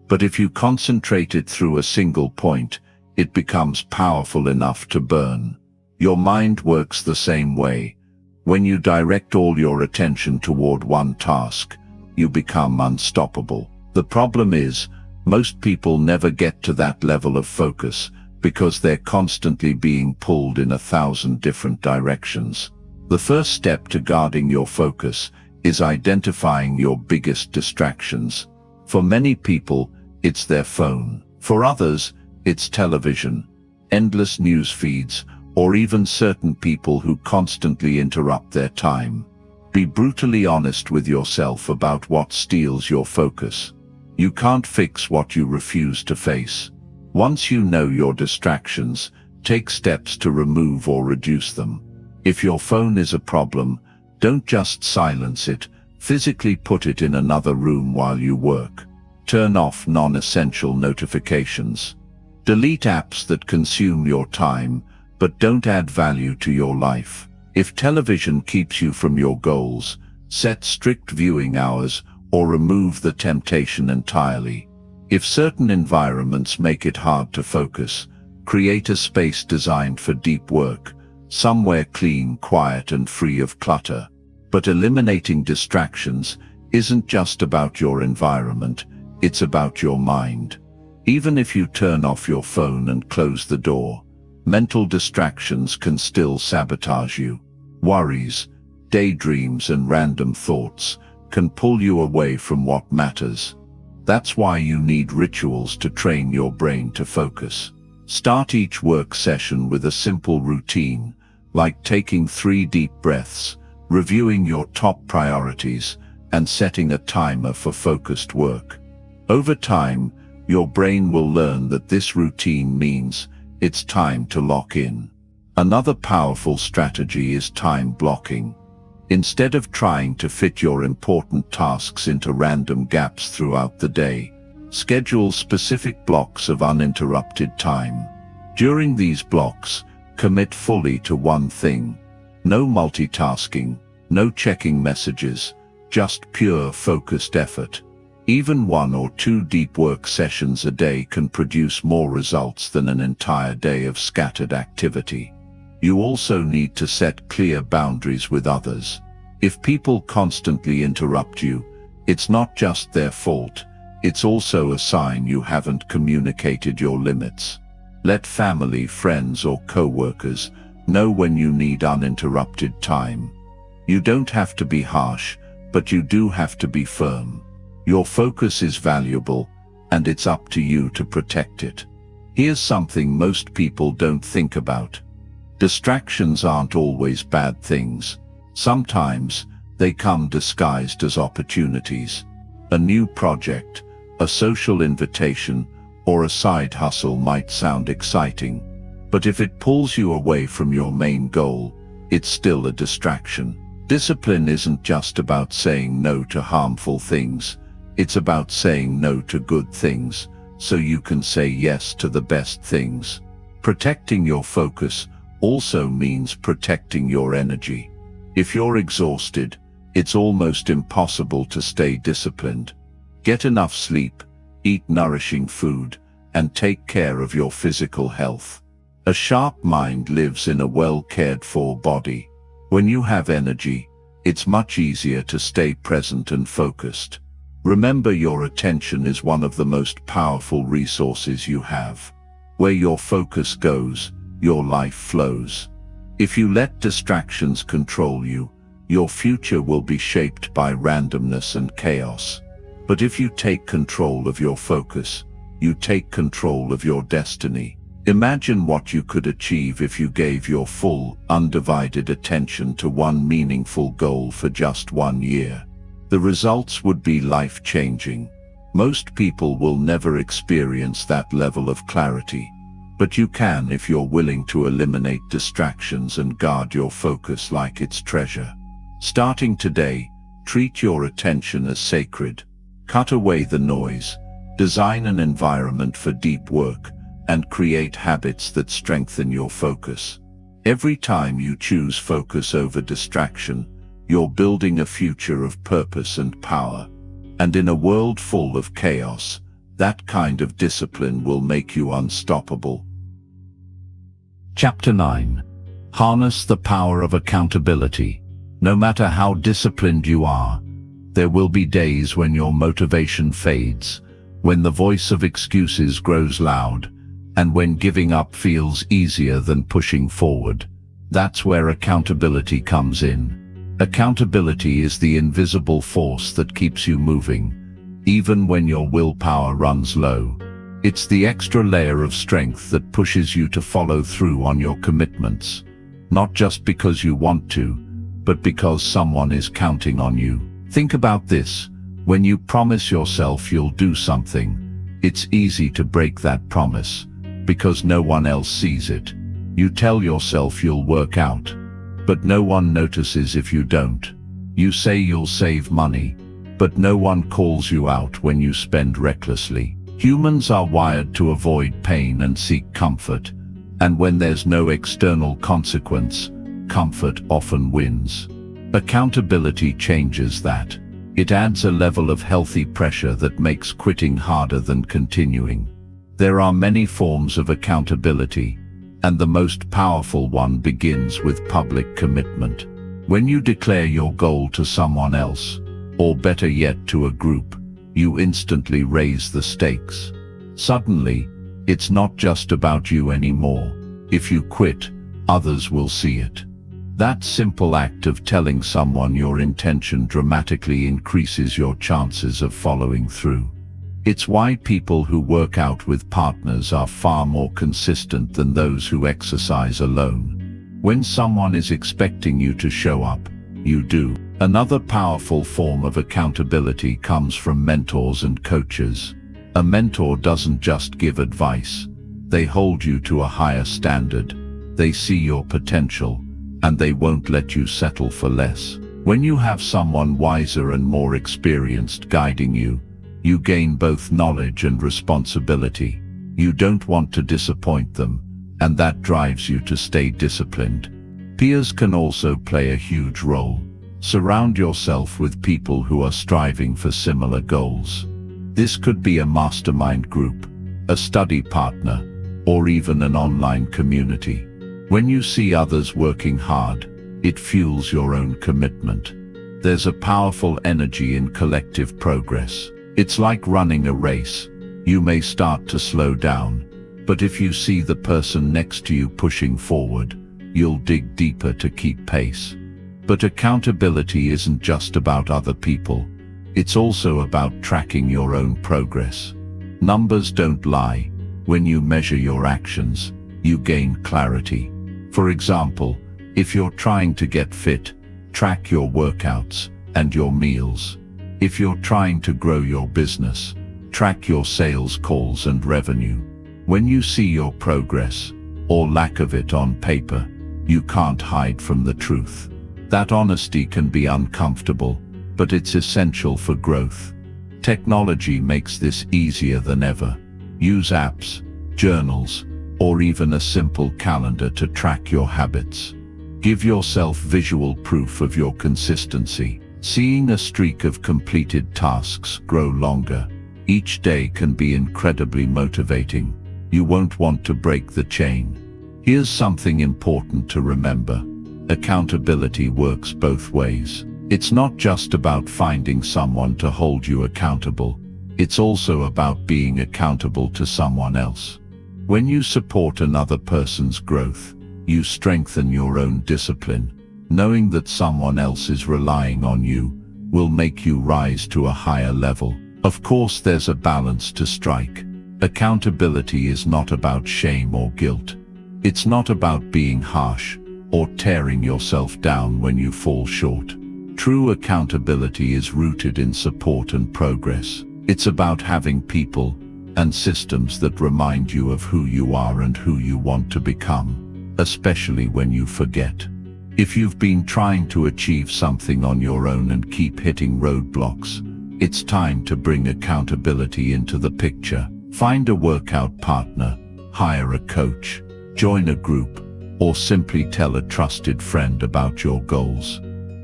But if you concentrate it through a single point, it becomes powerful enough to burn. Your mind works the same way. When you direct all your attention toward one task, you become unstoppable. The problem is, most people never get to that level of focus because they're constantly being pulled in 1,000 different directions. The first step to guarding your focus is identifying your biggest distractions. For many people, it's their phone. For others, it's television, endless news feeds, or even certain people who constantly interrupt their time. Be brutally honest with yourself about what steals your focus. You can't fix what you refuse to face. Once you know your distractions, take steps to remove or reduce them. If your phone is a problem, don't just silence it, physically put it in another room while you work. Turn off non-essential notifications. Delete apps that consume your time, but don't add value to your life. If television keeps you from your goals, set strict viewing hours or remove the temptation entirely. If certain environments make it hard to focus, create a space designed for deep work, somewhere clean, quiet, and free of clutter. But eliminating distractions isn't just about your environment, it's about your mind. Even if you turn off your phone and close the door, mental distractions can still sabotage you. Worries, daydreams, and random thoughts can pull you away from what matters. That's why you need rituals to train your brain to focus. Start each work session with a simple routine, like taking 3 deep breaths, reviewing your top priorities, and setting a timer for focused work. Over time, your brain will learn that this routine means it's time to lock in. Another powerful strategy is time blocking. Instead of trying to fit your important tasks into random gaps throughout the day, schedule specific blocks of uninterrupted time. During these blocks, commit fully to one thing. No multitasking, no checking messages, just pure focused effort. Even 1 or 2 deep work sessions a day can produce more results than an entire day of scattered activity. You also need to set clear boundaries with others. If people constantly interrupt you, it's not just their fault, it's also a sign you haven't communicated your limits. Let family, friends, or co-workers know when you need uninterrupted time. You don't have to be harsh, but you do have to be firm. Your focus is valuable, and it's up to you to protect it. Here's something most people don't think about. Distractions aren't always bad things. Sometimes they come disguised as opportunities. A new project, a social invitation, or a side hustle might sound exciting, but if it pulls you away from your main goal, it's still a distraction. Discipline isn't just about saying no to harmful things. It's about saying no to good things, so you can say yes to the best things. Protecting your focus also means protecting your energy. If you're exhausted, it's almost impossible to stay disciplined. Get enough sleep, eat nourishing food, and take care of your physical health. A sharp mind lives in a well-cared-for body. When you have energy, it's much easier to stay present and focused. Remember, your attention is one of the most powerful resources you have. Where your focus goes, your life flows. If you let distractions control you, your future will be shaped by randomness and chaos. But if you take control of your focus, you take control of your destiny. Imagine what you could achieve if you gave your full, undivided attention to one meaningful goal for just 1 year. The results would be life-changing. Most people will never experience that level of clarity, but you can if you're willing to eliminate distractions and guard your focus like it's treasure. Starting today, treat your attention as sacred. Cut away the noise, design an environment for deep work, and create habits that strengthen your focus. Every time you choose focus over distraction, you're building a future of purpose and power. And in a world full of chaos, that kind of discipline will make you unstoppable. Chapter 9. Harness the power of accountability. No matter how disciplined you are, there will be days when your motivation fades, when the voice of excuses grows loud, and when giving up feels easier than pushing forward. That's where accountability comes in. Accountability is the invisible force that keeps you moving, even when your willpower runs low. It's the extra layer of strength that pushes you to follow through on your commitments, not just because you want to, but because someone is counting on you. Think about this. When you promise yourself you'll do something, it's easy to break that promise, because no one else sees it. You tell yourself you'll work out, but no one notices if you don't. You say you'll save money, but no one calls you out when you spend recklessly. Humans are wired to avoid pain and seek comfort, and when there's no external consequence, comfort often wins. Accountability changes that. It adds a level of healthy pressure that makes quitting harder than continuing. There are many forms of accountability, and the most powerful one begins with public commitment. When you declare your goal to someone else, or better yet to a group, you instantly raise the stakes. Suddenly, it's not just about you anymore. If you quit, others will see it. That simple act of telling someone your intention dramatically increases your chances of following through. It's why people who work out with partners are far more consistent than those who exercise alone. When someone is expecting you to show up, you do. Another powerful form of accountability comes from mentors and coaches. A mentor doesn't just give advice. They hold you to a higher standard. They see your potential, and they won't let you settle for less. When you have someone wiser and more experienced guiding you, you gain both knowledge and responsibility. You don't want to disappoint them, and that drives you to stay disciplined. Peers can also play a huge role. Surround yourself with people who are striving for similar goals. This could be a mastermind group, a study partner, or even an online community. When you see others working hard, it fuels your own commitment. There's a powerful energy in collective progress. It's like running a race. You may start to slow down, but if you see the person next to you pushing forward, you'll dig deeper to keep pace. But accountability isn't just about other people. It's also about tracking your own progress. Numbers don't lie. When you measure your actions, you gain clarity. For example, if you're trying to get fit, track your workouts and your meals. If you're trying to grow your business, track your sales calls and revenue. When you see your progress, or lack of it on paper, you can't hide from the truth. That honesty can be uncomfortable, but it's essential for growth. Technology makes this easier than ever. Use apps, journals, or even a simple calendar to track your habits. Give yourself visual proof of your consistency. Seeing a streak of completed tasks grow longer each day can be incredibly motivating. You won't want to break the chain. Here's something important to remember. Accountability works both ways. It's not just about finding someone to hold you accountable. It's also about being accountable to someone else. When you support another person's growth, you strengthen your own discipline. Knowing that someone else is relying on you will make you rise to a higher level. Of course, there's a balance to strike. Accountability is not about shame or guilt. It's not about being harsh or tearing yourself down when you fall short. True accountability is rooted in support and progress. It's about having people and systems that remind you of who you are and who you want to become, especially when you forget. If you've been trying to achieve something on your own and keep hitting roadblocks, it's time to bring accountability into the picture. Find a workout partner, hire a coach, join a group, or simply tell a trusted friend about your goals.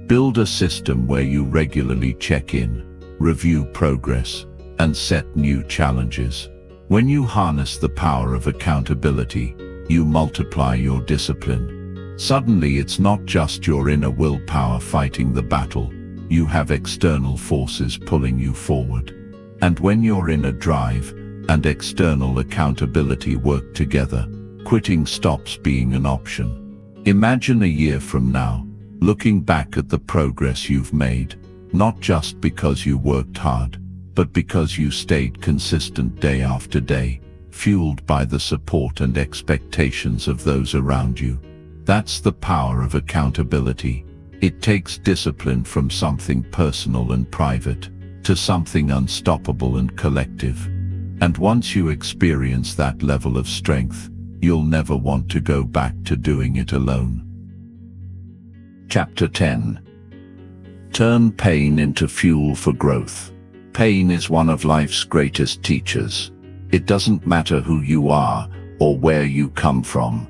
Build a system where you regularly check in, review progress, and set new challenges. When you harness the power of accountability, you multiply your discipline. Suddenly, it's not just your inner willpower fighting the battle. You have external forces pulling you forward. And when your inner drive and external accountability work together, quitting stops being an option. Imagine a year from now, looking back at the progress you've made, not just because you worked hard, but because you stayed consistent day after day, fueled by the support and expectations of those around you. That's the power of accountability. It takes discipline from something personal and private to something unstoppable and collective. And once you experience that level of strength, you'll never want to go back to doing it alone. Chapter 10. Turn pain into fuel for growth. Pain is one of life's greatest teachers. It doesn't matter who you are or where you come from.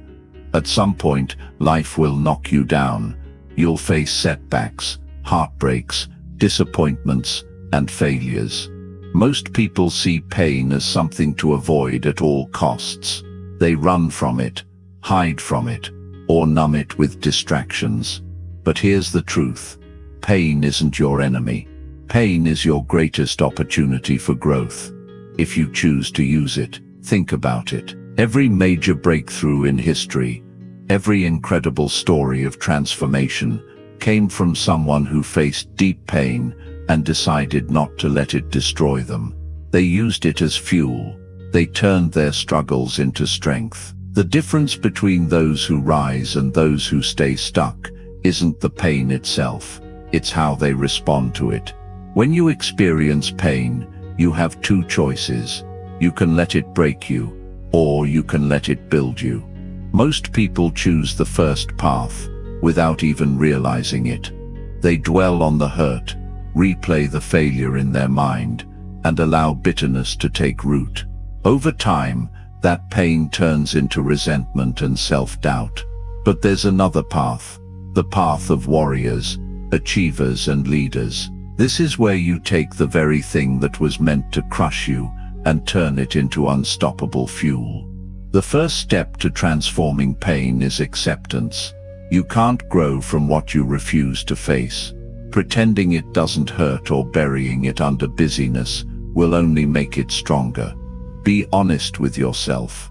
At some point, life will knock you down. You'll face setbacks, heartbreaks, disappointments, and failures. Most people see pain as something to avoid at all costs. They run from it, hide from it, or numb it with distractions. But here's the truth. Pain isn't your enemy. Pain is your greatest opportunity for growth. If you choose to use it, think about it. Every major breakthrough in history, every incredible story of transformation, came from someone who faced deep pain and decided not to let it destroy them. They used it as fuel. They turned their struggles into strength. The difference between those who rise and those who stay stuck isn't the pain itself, it's how they respond to it. When you experience pain, you have two choices. You can let it break you, or you can let it build you. Most people choose the first path, without even realizing it. They dwell on the hurt, replay the failure in their mind, and allow bitterness to take root. Over time, that pain turns into resentment and self-doubt. But there's another path, the path of warriors, achievers and leaders. This is where you take the very thing that was meant to crush you and turn it into unstoppable fuel. The first step to transforming pain is acceptance. You can't grow from what you refuse to face. Pretending it doesn't hurt or burying it under busyness will only make it stronger. Be honest with yourself.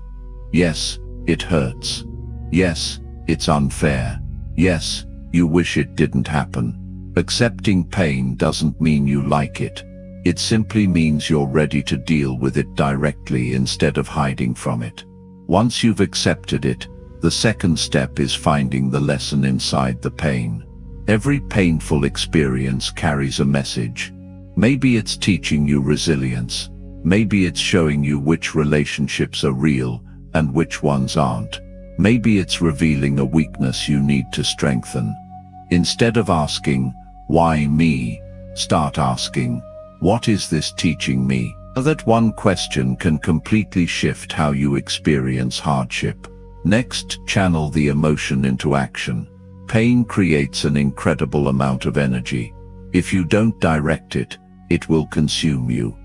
Yes, it hurts. Yes, it's unfair. Yes, you wish it didn't happen. Accepting pain doesn't mean you like it. It simply means you're ready to deal with it directly instead of hiding from it. Once you've accepted it, the second step is finding the lesson inside the pain. Every painful experience carries a message. Maybe it's teaching you resilience. Maybe it's showing you which relationships are real and which ones aren't. Maybe it's revealing a weakness you need to strengthen. Instead of asking, "Why me?" start asking, "What is this teaching me?" That one question can completely shift how you experience hardship. Next, channel the emotion into action. Pain creates an incredible amount of energy. If you don't direct it, it will consume you.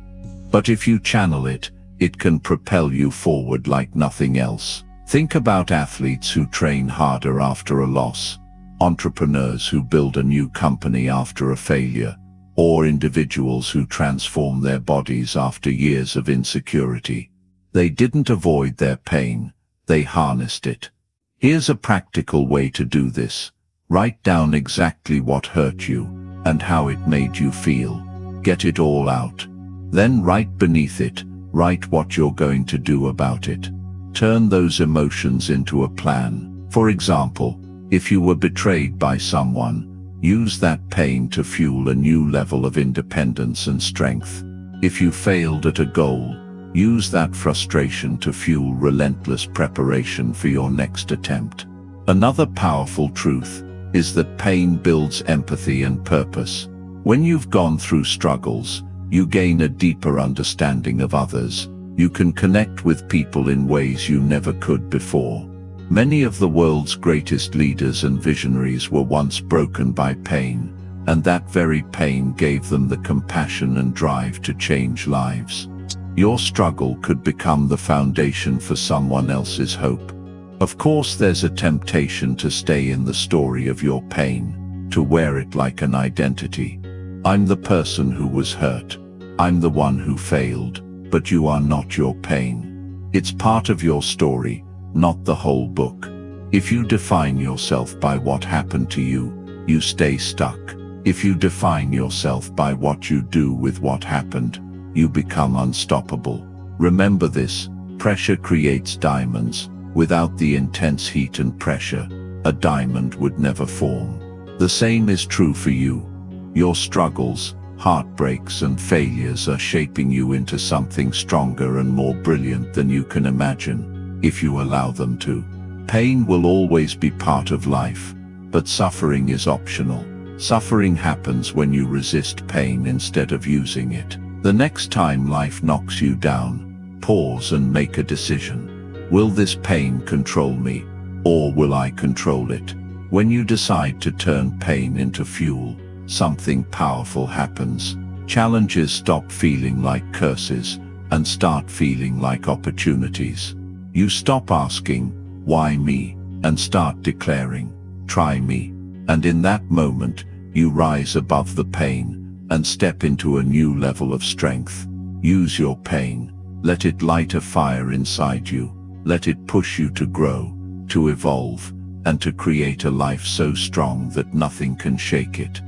But if you channel it, it can propel you forward like nothing else. Think about athletes who train harder after a loss, entrepreneurs who build a new company after a failure, or individuals who transform their bodies after years of insecurity. They didn't avoid their pain, they harnessed it. Here's a practical way to do this. Write down exactly what hurt you and how it made you feel. Get it all out. Then write beneath it, write what you're going to do about it. Turn those emotions into a plan. For example, if you were betrayed by someone, use that pain to fuel a new level of independence and strength. If you failed at a goal, use that frustration to fuel relentless preparation for your next attempt. Another powerful truth is that pain builds empathy and purpose. When you've gone through struggles, you gain a deeper understanding of others. You can connect with people in ways you never could before. Many of the world's greatest leaders and visionaries were once broken by pain, and that very pain gave them the compassion and drive to change lives. Your struggle could become the foundation for someone else's hope. Of course, there's a temptation to stay in the story of your pain, to wear it like an identity. I'm the person who was hurt. I'm the one who failed. But you are not your pain. It's part of your story, not the whole book. If you define yourself by what happened to you, you stay stuck. If you define yourself by what you do with what happened, you become unstoppable. Remember this, pressure creates diamonds. Without the intense heat and pressure, a diamond would never form. The same is true for you. Your struggles, heartbreaks and failures are shaping you into something stronger and more brilliant than you can imagine, if you allow them to. Pain will always be part of life, but suffering is optional. Suffering happens when you resist pain instead of using it. The next time life knocks you down, pause and make a decision. Will this pain control me, or will I control it? When you decide to turn pain into fuel, something powerful happens. Challenges stop feeling like curses and start feeling like opportunities. You stop asking, "Why me?" and start declaring, "Try me." And in that moment, you rise above the pain and step into a new level of strength. Use your pain. Let it light a fire inside you. Let it push you to grow, to evolve, and to create a life so strong that nothing can shake it.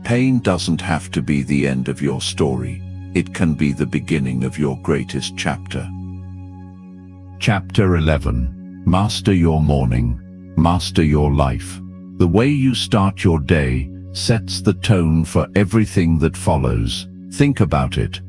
Pain doesn't have to be the end of your story. It can be the beginning of your greatest chapter. Chapter 11. Master your morning. Master your life. The way you start your day sets the tone for everything that follows. Think about it.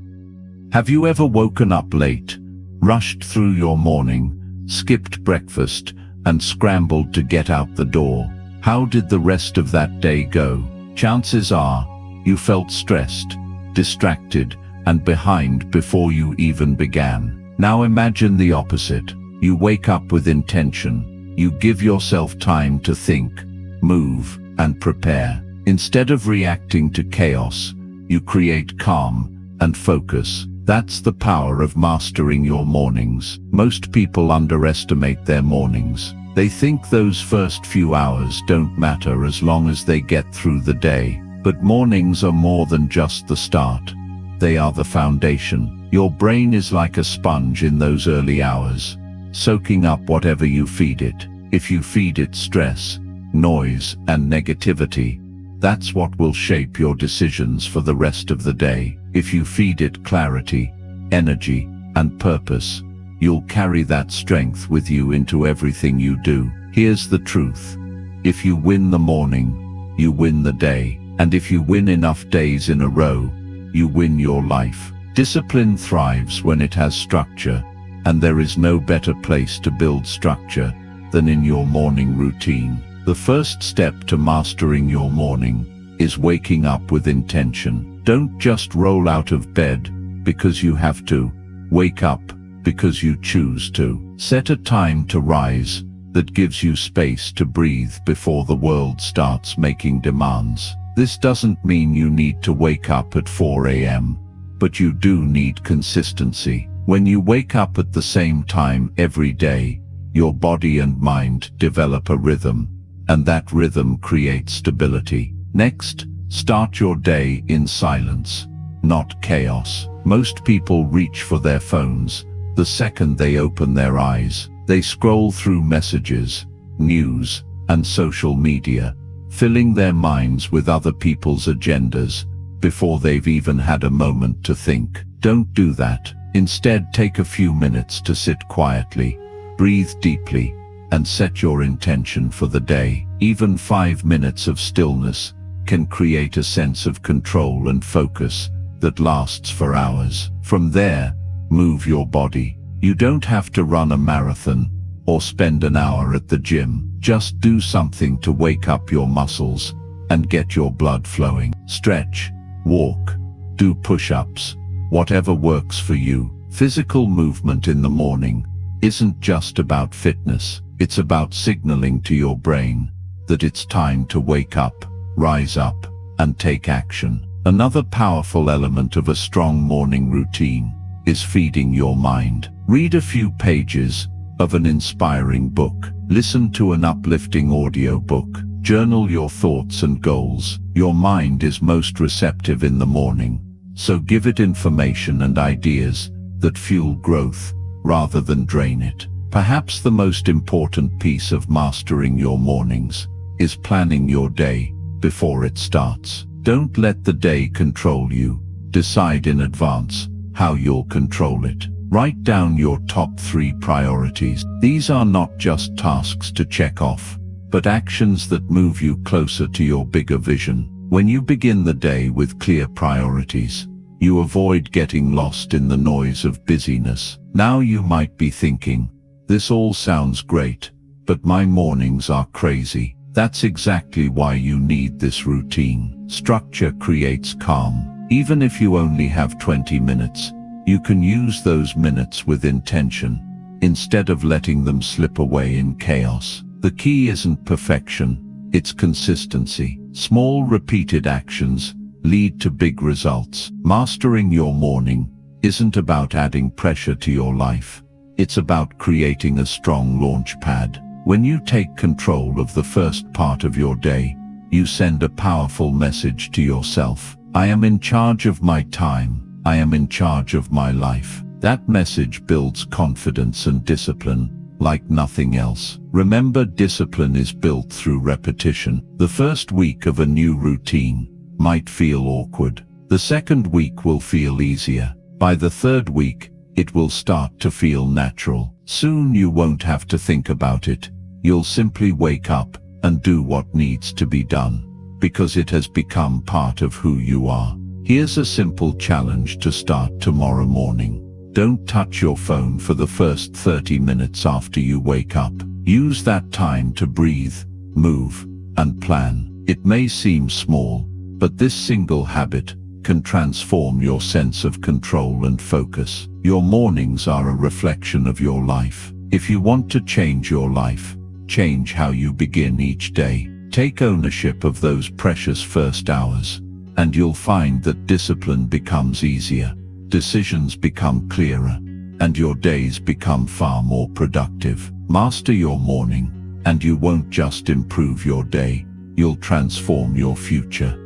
Have you ever woken up late, rushed through your morning, skipped breakfast, and scrambled to get out the door? How did the rest of that day go? Chances are, you felt stressed, distracted, and behind before you even began. Now imagine the opposite. You wake up with intention. You give yourself time to think, move, and prepare. Instead of reacting to chaos, you create calm and focus. That's the power of mastering your mornings. Most people underestimate their mornings. They think those first few hours don't matter as long as they get through the day. But mornings are more than just the start. They are the foundation. Your brain is like a sponge in those early hours, soaking up whatever you feed it. If you feed it stress, noise, and negativity, that's what will shape your decisions for the rest of the day. If you feed it clarity, energy, and purpose, you'll carry that strength with you into everything you do. Here's the truth. If you win the morning, you win the day. And if you win enough days in a row, you win your life. Discipline thrives when it has structure, and there is no better place to build structure than in your morning routine. The first step to mastering your morning is waking up with intention. Don't just roll out of bed because you have to. Wake up because you choose to. Set a time to rise that gives you space to breathe before the world starts making demands. This doesn't mean you need to wake up at 4 a.m., but you do need consistency. When you wake up at the same time every day, your body and mind develop a rhythm, and that rhythm creates stability. Next, start your day in silence, not chaos. Most people reach for their phones the second they open their eyes. They scroll through messages, news, and social media, filling their minds with other people's agendas before they've even had a moment to think. Don't do that. Instead, take a few minutes to sit quietly, breathe deeply, and set your intention for the day. Even 5 minutes of stillness can create a sense of control and focus that lasts for hours. From there, move your body. You don't have to run a marathon or spend an hour at the gym. Just do something to wake up your muscles and get your blood flowing. Stretch, walk, do push-ups, whatever works for you. Physical movement in the morning isn't just about fitness. It's about signaling to your brain that it's time to wake up, rise up, and take action. Another powerful element of a strong morning routine is feeding your mind. Read a few pages of an inspiring book. Listen to an uplifting audiobook. Journal your thoughts and goals. Your mind is most receptive in the morning, so give it information and ideas that fuel growth rather than drain it. Perhaps the most important piece of mastering your mornings is planning your day before it starts. Don't let the day control you. Decide in advance how you'll control it. Write down your top 3 priorities. These are not just tasks to check off, but actions that move you closer to your bigger vision. When you begin the day with clear priorities, you avoid getting lost in the noise of busyness. Now you might be thinking, this all sounds great, but my mornings are crazy. That's exactly why you need this routine. Structure creates calm. Even if you only have 20 minutes, you can use those minutes with intention, instead of letting them slip away in chaos. The key isn't perfection, it's consistency. Small repeated actions lead to big results. Mastering your morning isn't about adding pressure to your life. It's about creating a strong launch pad. When you take control of the first part of your day, you send a powerful message to yourself. I am in charge of my time. I am in charge of my life. That message builds confidence and discipline like nothing else. Remember, discipline is built through repetition. The first week of a new routine might feel awkward. The second week will feel easier. By the third week, it will start to feel natural. Soon you won't have to think about it. You'll simply wake up and do what needs to be done, because it has become part of who you are. Here's a simple challenge to start tomorrow morning. Don't touch your phone for the first 30 minutes after you wake up. Use that time to breathe, move, and plan. It may seem small, but this single habit can transform your sense of control and focus. Your mornings are a reflection of your life. If you want to change your life, change how you begin each day. Take ownership of those precious first hours, and you'll find that discipline becomes easier, decisions become clearer, and your days become far more productive. Master your morning, and you won't just improve your day, you'll transform your future.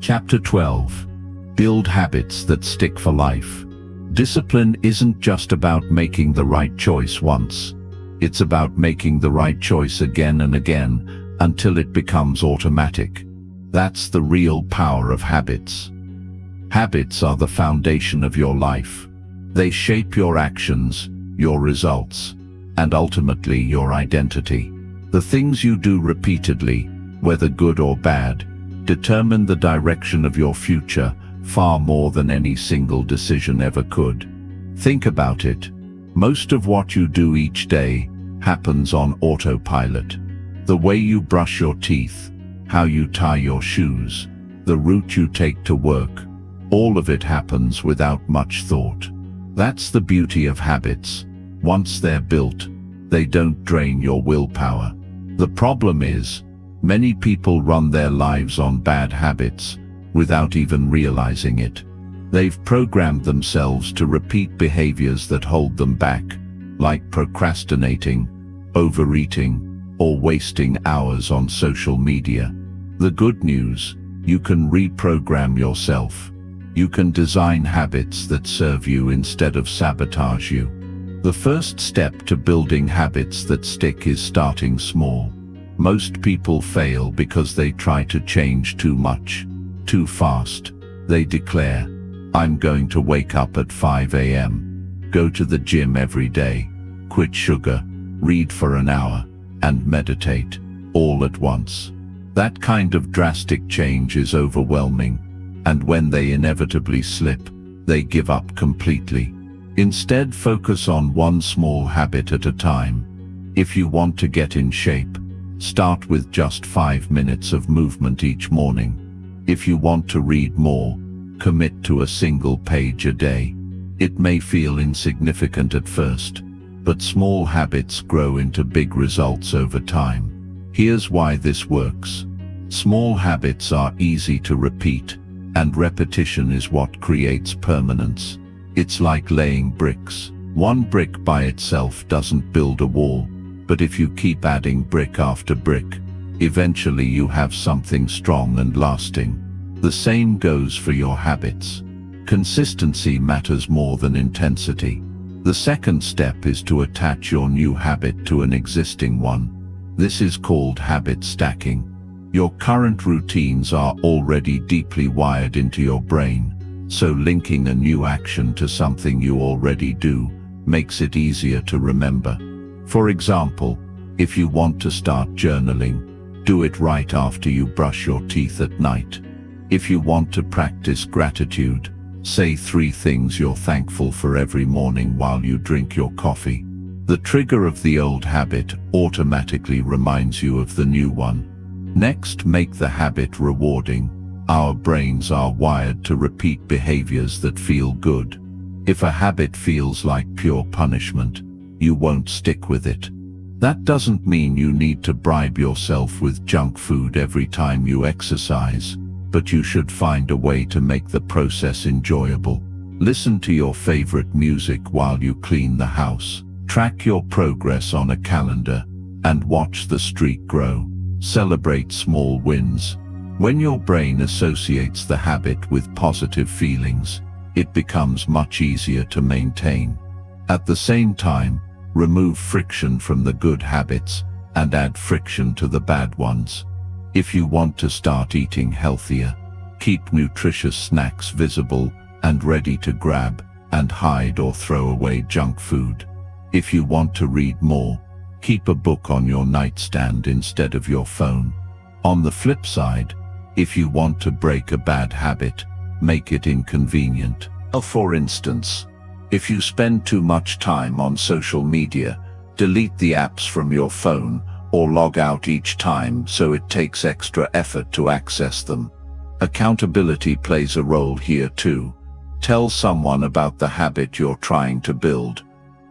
Chapter 12. Build habits that stick for life. Discipline isn't just about making the right choice once. It's about making the right choice again and again until it becomes automatic. That's the real power of habits. Habits are the foundation of your life. They shape your actions, your results, and ultimately your identity. The things you do repeatedly, whether good or bad, determine the direction of your future far more than any single decision ever could. Think about it. Most of what you do each day happens on autopilot. The way you brush your teeth, how you tie your shoes, the route you take to work, all of it happens without much thought. That's the beauty of habits. Once they're built, they don't drain your willpower. The problem is, many people run their lives on bad habits without even realizing it. They've programmed themselves to repeat behaviors that hold them back, like procrastinating, overeating, or wasting hours on social media. The good news, you can reprogram yourself. You can design habits that serve you instead of sabotage you. The first step to building habits that stick is starting small. Most people fail because they try to change too much, too fast. They declare, I'm going to wake up at 5 a.m., go to the gym every day, quit sugar, read for an hour, and meditate, all at once. That kind of drastic change is overwhelming, and when they inevitably slip, they give up completely. Instead, focus on one small habit at a time. If you want to get in shape, start with just 5 minutes of movement each morning. If you want to read more, commit to a single page a day. It may feel insignificant at first, but small habits grow into big results over time. Here's why this works. Small habits are easy to repeat, and repetition is what creates permanence. It's like laying bricks. One brick by itself doesn't build a wall, but if you keep adding brick after brick, eventually you have something strong and lasting. The same goes for your habits. Consistency matters more than intensity. The second step is to attach your new habit to an existing one. This is called habit stacking. Your current routines are already deeply wired into your brain, so linking a new action to something you already do makes it easier to remember. For example, if you want to start journaling, do it right after you brush your teeth at night. If you want to practice gratitude, say 3 things you're thankful for every morning while you drink your coffee. The trigger of the old habit automatically reminds you of the new one. Next, make the habit rewarding. Our brains are wired to repeat behaviors that feel good. If a habit feels like pure punishment, you won't stick with it. That doesn't mean you need to bribe yourself with junk food every time you exercise, but you should find a way to make the process enjoyable. Listen to your favorite music while you clean the house. Track your progress on a calendar and watch the streak grow. Celebrate small wins. When your brain associates the habit with positive feelings, it becomes much easier to maintain. At the same time, remove friction from the good habits and add friction to the bad ones. If you want to start eating healthier, keep nutritious snacks visible and ready to grab, and hide or throw away junk food. If you want to read more, keep a book on your nightstand instead of your phone. On the flip side, if you want to break a bad habit, make it inconvenient. For instance, if you spend too much time on social media, delete the apps from your phone or log out each time so it takes extra effort to access them. Accountability plays a role here too. Tell someone about the habit you're trying to build.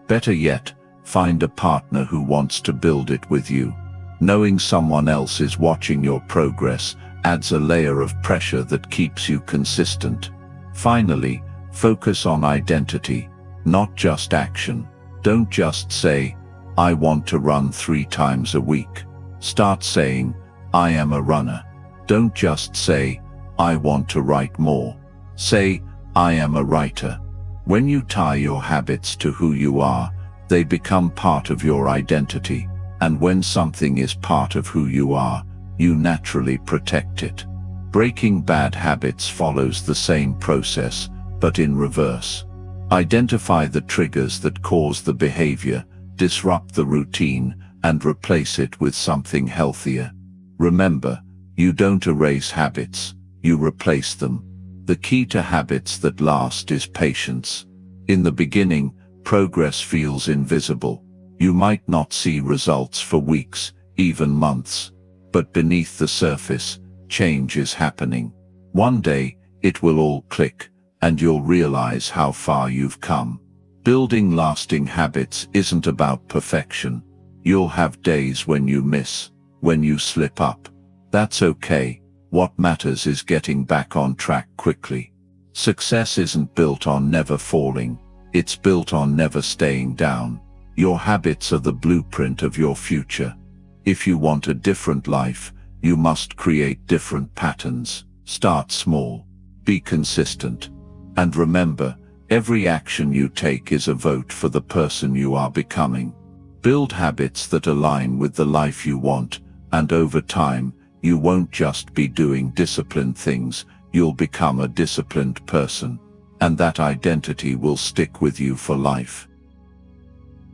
Better yet, find a partner who wants to build it with you. Knowing someone else is watching your progress adds a layer of pressure that keeps you consistent. Finally, focus on identity, not just action. Don't just say, "I want to run 3 times a week." Start saying, "I am a runner." Don't just say, "I want to write more." Say, "I am a writer." When you tie your habits to who you are, they become part of your identity, and when something is part of who you are, you naturally protect it. Breaking bad habits follows the same process, but in reverse. Identify the triggers that cause the behavior, disrupt the routine, and replace it with something healthier. Remember, you don't erase habits, you replace them. The key to habits that last is patience. In the beginning, progress feels invisible. You might not see results for weeks, even months. But beneath the surface, change is happening. One day, it will all click, and you'll realize how far you've come. Building lasting habits isn't about perfection. You'll have days when you miss, when you slip up. That's okay. What matters is getting back on track quickly. Success isn't built on never falling. It's built on never staying down. Your habits are the blueprint of your future. If you want a different life, you must create different patterns. Start small. Be consistent. And remember, every action you take is a vote for the person you are becoming. Build habits that align with the life you want, and over time, you won't just be doing disciplined things, you'll become a disciplined person. And that identity will stick with you for life.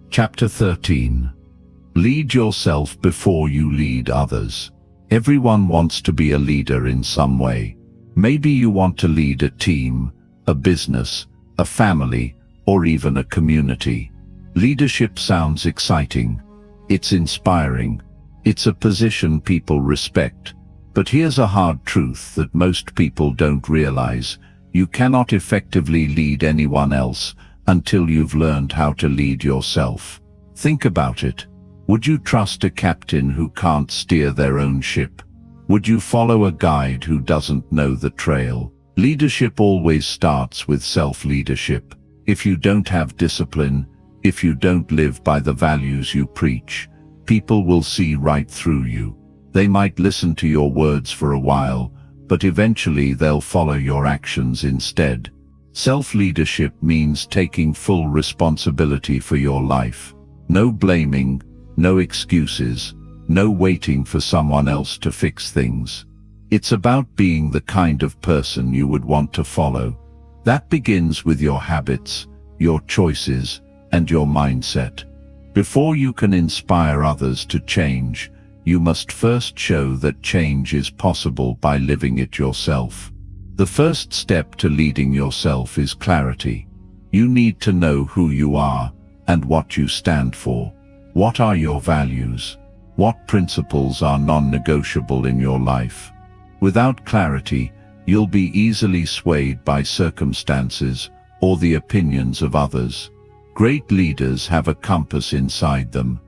Chapter 13. Lead yourself before you lead others. Everyone wants to be a leader in some way. Maybe you want to lead a team, a business, a family, or even a community. Leadership sounds exciting. It's inspiring. It's a position people respect. But here's a hard truth that most people don't realize. You cannot effectively lead anyone else until you've learned how to lead yourself. Think about it. Would you trust a captain who can't steer their own ship? Would you follow a guide who doesn't know the trail? Leadership always starts with self-leadership. If you don't have discipline, if you don't live by the values you preach, people will see right through you. They might listen to your words for a while, but eventually they'll follow your actions instead. Self-leadership means taking full responsibility for your life. No blaming, no excuses, no waiting for someone else to fix things. It's about being the kind of person you would want to follow. That begins with your habits, your choices, and your mindset. Before you can inspire others to change, you must first show that change is possible by living it yourself. The first step to leading yourself is clarity. You need to know who you are and what you stand for. What are your values? What principles are non-negotiable in your life? Without clarity, you'll be easily swayed by circumstances or the opinions of others. Great leaders have a compass inside them.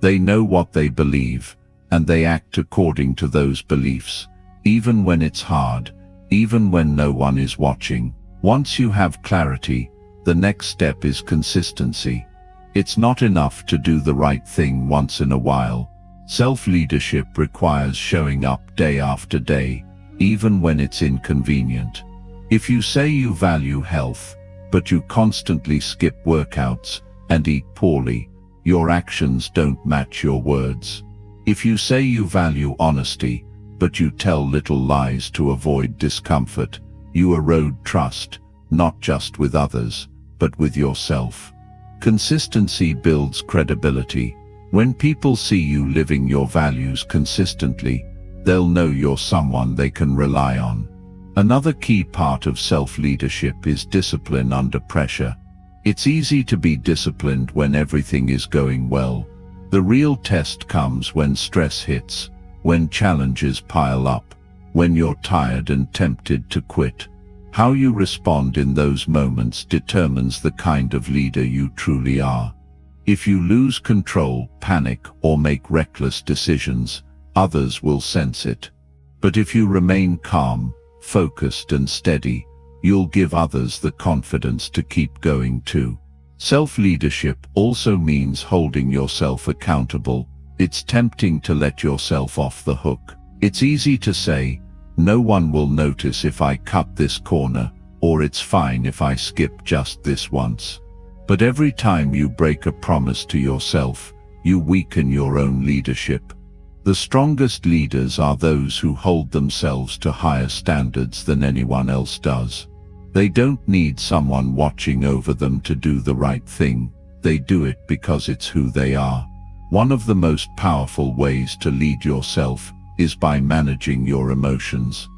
They know what they believe, and they act according to those beliefs, even when it's hard, even when no one is watching. Once you have clarity, the next step is consistency. It's not enough to do the right thing once in a while. Self-leadership requires showing up day after day, even when it's inconvenient. If you say you value health, but you constantly skip workouts and eat poorly, your actions don't match your words. If you say you value honesty, but you tell little lies to avoid discomfort, you erode trust, not just with others, but with yourself. Consistency builds credibility. When people see you living your values consistently, they'll know you're someone they can rely on. Another key part of self-leadership is discipline under pressure. It's easy to be disciplined when everything is going well. The real test comes when stress hits, when challenges pile up, when you're tired and tempted to quit. How you respond in those moments determines the kind of leader you truly are. If you lose control, panic, or make reckless decisions, others will sense it. But if you remain calm, focused and steady, you'll give others the confidence to keep going too. Self-leadership also means holding yourself accountable. It's tempting to let yourself off the hook. It's easy to say, "No one will notice if I cut this corner," or "It's fine if I skip just this once." But every time you break a promise to yourself, you weaken your own leadership. The strongest leaders are those who hold themselves to higher standards than anyone else does. They don't need someone watching over them to do the right thing. They do it because it's who they are. One of the most powerful ways to lead yourself is by managing your emotions.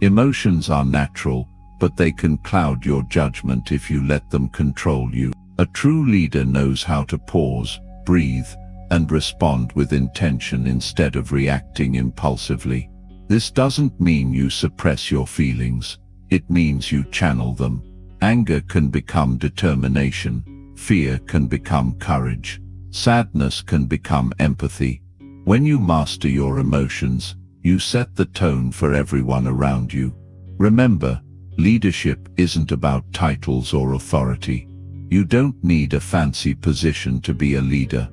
Emotions are natural, but they can cloud your judgment if you let them control you. A true leader knows how to pause, breathe, and respond with intention instead of reacting impulsively. This doesn't mean you suppress your feelings. It means you channel them. Anger can become determination. Fear can become courage. Sadness can become empathy. When you master your emotions, you set the tone for everyone around you. Remember, leadership isn't about titles or authority. You don't need a fancy position to be a leader.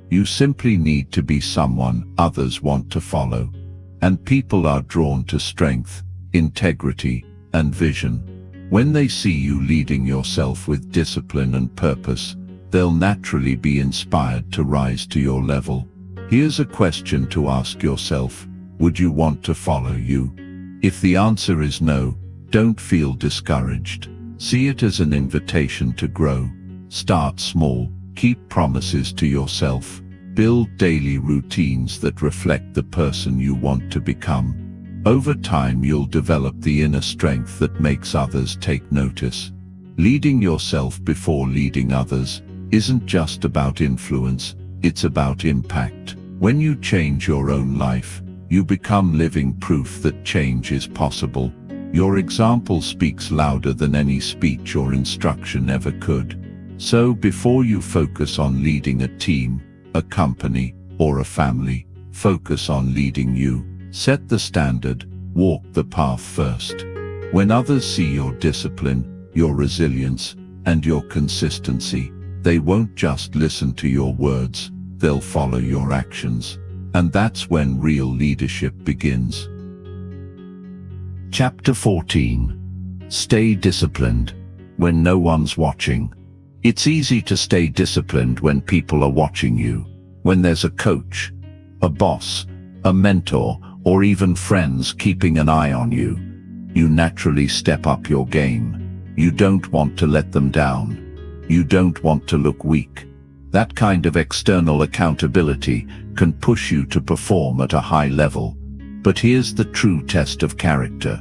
You simply need to be someone others want to follow. And people are drawn to strength, integrity, and vision. When they see you leading yourself with discipline and purpose, they'll naturally be inspired to rise to your level. Here's a question to ask yourself: would you want to follow you? If the answer is no, don't feel discouraged. See it as an invitation to grow. Start small, keep promises to yourself, build daily routines that reflect the person you want to become. Over time you'll develop the inner strength that makes others take notice. Leading yourself before leading others isn't just about influence, it's about impact. When you change your own life, you become living proof that change is possible. Your example speaks louder than any speech or instruction ever could. So before you focus on leading a team, a company, or a family, focus on leading you. Set the standard, walk the path first. When others see your discipline, your resilience, and your consistency, they won't just listen to your words, they'll follow your actions. And that's when real leadership begins. Chapter 14. Stay disciplined when no one's watching. It's easy to stay disciplined when people are watching you. When there's a coach, a boss, a mentor, or even friends keeping an eye on you, you naturally step up your game. You don't want to let them down. You don't want to look weak. That kind of external accountability can push you to perform at a high level. But here's the true test of character.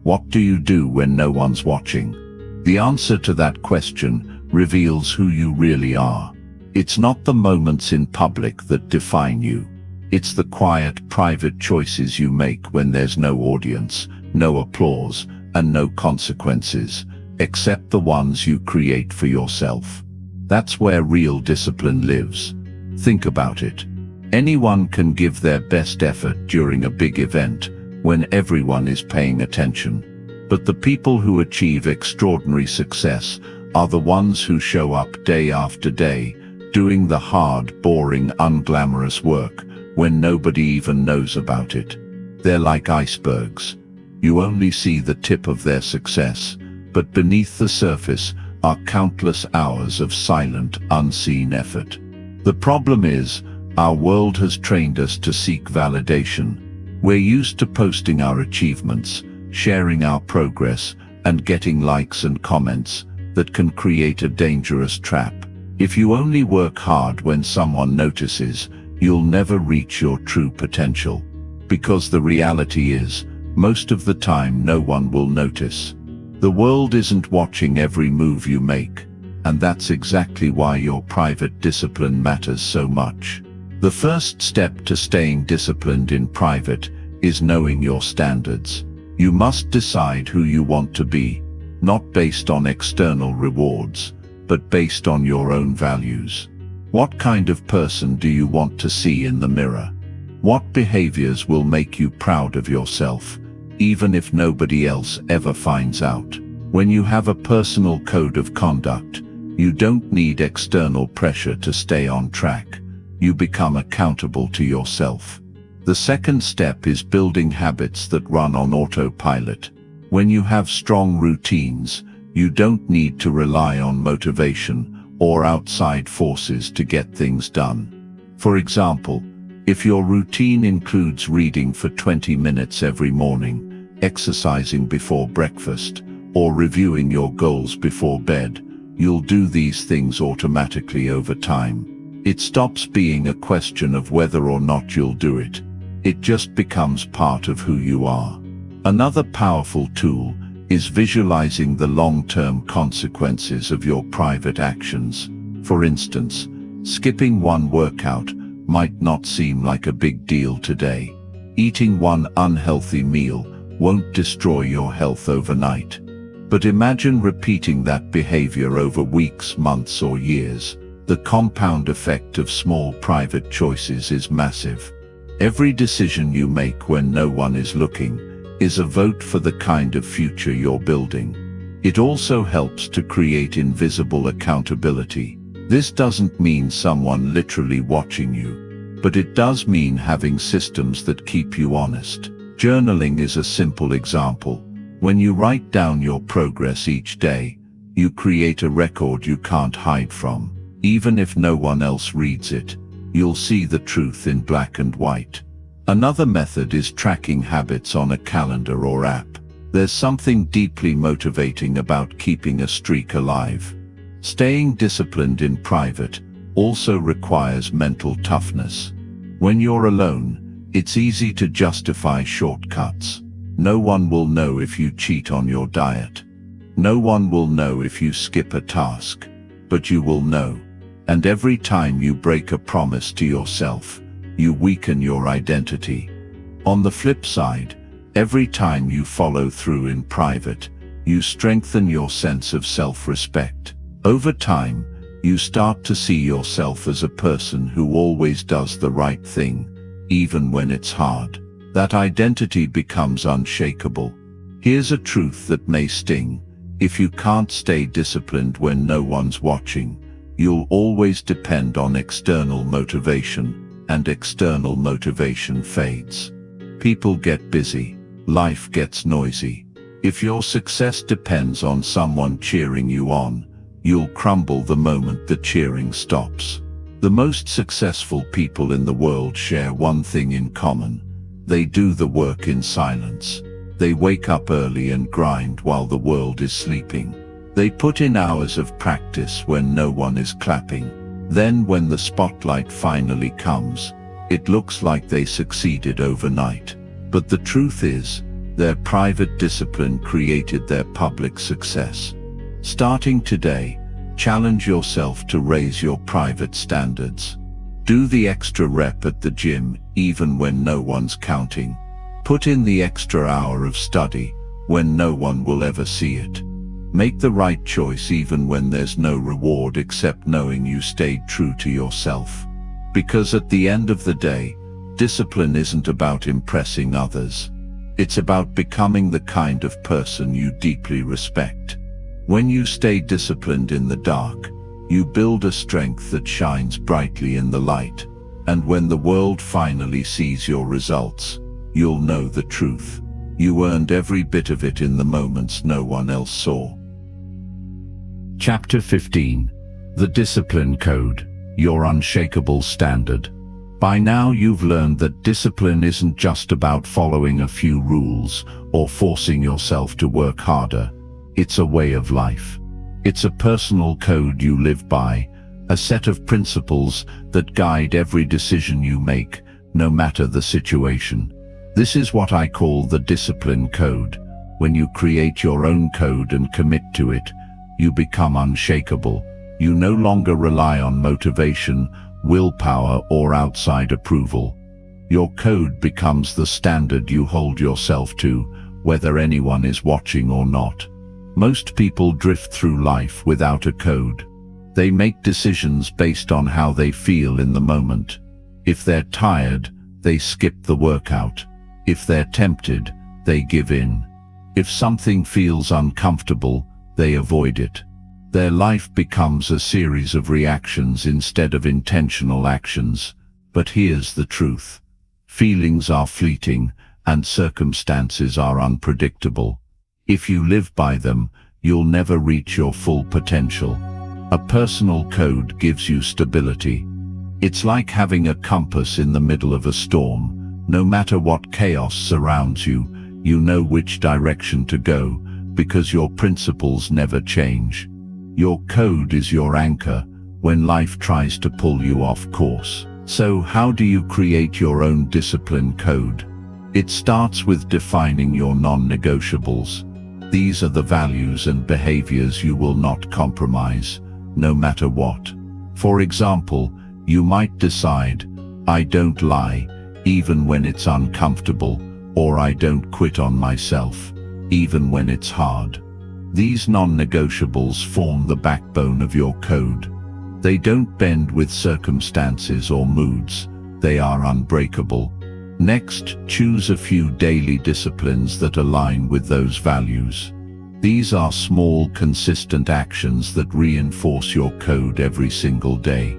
What do you do when no one's watching? The answer to that question reveals who you really are. It's not the moments in public that define you. It's the quiet, private choices you make when there's no audience, no applause, and no consequences, except the ones you create for yourself. That's where real discipline lives. Think about it. Anyone can give their best effort during a big event when everyone is paying attention. But the people who achieve extraordinary success are the ones who show up day after day, doing the hard, boring, unglamorous work when nobody even knows about it. They're like icebergs. You only see the tip of their success, but beneath the surface are countless hours of silent, unseen effort. The problem is, our world has trained us to seek validation. We're used to posting our achievements, sharing our progress, and getting likes and comments that can create a dangerous trap. If you only work hard when someone notices, you'll never reach your true potential. Because the reality is, most of the time no one will notice. The world isn't watching every move you make, and that's exactly why your private discipline matters so much. The first step to staying disciplined in private is knowing your standards. You must decide who you want to be, not based on external rewards, but based on your own values. What kind of person do you want to see in the mirror? What behaviors will make you proud of yourself, even if nobody else ever finds out? When you have a personal code of conduct, you don't need external pressure to stay on track. You become accountable to yourself. The second step is building habits that run on autopilot. When you have strong routines, you don't need to rely on motivation or outside forces to get things done. For example, if your routine includes reading for 20 minutes every morning, exercising before breakfast, or reviewing your goals before bed, you'll do these things automatically over time. It stops being a question of whether or not you'll do it. It just becomes part of who you are. Another powerful tool is visualizing the long-term consequences of your private actions. For instance, skipping one workout might not seem like a big deal today. Eating one unhealthy meal won't destroy your health overnight. But imagine repeating that behavior over weeks, months, or years. The compound effect of small private choices is massive. Every decision you make when no one is looking is a vote for the kind of future you're building. It also helps to create invisible accountability. This doesn't mean someone literally watching you, but it does mean having systems that keep you honest. Journaling is a simple example. When you write down your progress each day, you create a record you can't hide from. Even if no one else reads it, you'll see the truth in black and white. Another method is tracking habits on a calendar or app. There's something deeply motivating about keeping a streak alive. Staying disciplined in private also requires mental toughness. When you're alone, it's easy to justify shortcuts. No one will know if you cheat on your diet. No one will know if you skip a task, but you will know. And every time you break a promise to yourself, you weaken your identity. On the flip side, every time you follow through in private, you strengthen your sense of self-respect. Over time, you start to see yourself as a person who always does the right thing, even when it's hard. That identity becomes unshakable. Here's a truth that may sting. If you can't stay disciplined when no one's watching, you'll always depend on external motivation, and external motivation fades. People get busy. Life gets noisy. If your success depends on someone cheering you on, you'll crumble the moment the cheering stops. The most successful people in the world share one thing in common. They do the work in silence. They wake up early and grind while the world is sleeping. They put in hours of practice when no one is clapping. Then when the spotlight finally comes, it looks like they succeeded overnight. But the truth is, their private discipline created their public success. Starting today, challenge yourself to raise your private standards. Do the extra rep at the gym even when no one's counting. Put in the extra hour of study when no one will ever see it. Make the right choice even when there's no reward except knowing you stayed true to yourself. Because at the end of the day, discipline isn't about impressing others. It's about becoming the kind of person you deeply respect. When you stay disciplined in the dark, you build a strength that shines brightly in the light. And when the world finally sees your results, you'll know the truth. You earned every bit of it in the moments no one else saw. Chapter 15. The Discipline Code, Your Unshakable Standard. By now you've learned that discipline isn't just about following a few rules or forcing yourself to work harder. It's a way of life. It's a personal code you live by, a set of principles that guide every decision you make, no matter the situation. This is what I call the discipline code. When you create your own code and commit to it, you become unshakable. You no longer rely on motivation, willpower, or outside approval. Your code becomes the standard you hold yourself to, whether anyone is watching or not. Most people drift through life without a code. They make decisions based on how they feel in the moment. If they're tired, they skip the workout. If they're tempted, they give in. If something feels uncomfortable, they avoid it. Their life becomes a series of reactions instead of intentional actions. But here's the truth. Feelings are fleeting, and circumstances are unpredictable. If you live by them, you'll never reach your full potential. A personal code gives you stability. It's like having a compass in the middle of a storm. No matter what chaos surrounds you, you know which direction to go, because your principles never change. Your code is your anchor when life tries to pull you off course. So how do you create your own discipline code? It starts with defining your non-negotiables. These are the values and behaviors you will not compromise, no matter what. For example, you might decide, I don't lie, even when it's uncomfortable, or I don't quit on myself, even when it's hard. These non-negotiables form the backbone of your code. They don't bend with circumstances or moods. They are unbreakable. Next, choose a few daily disciplines that align with those values. These are small, consistent actions that reinforce your code every single day.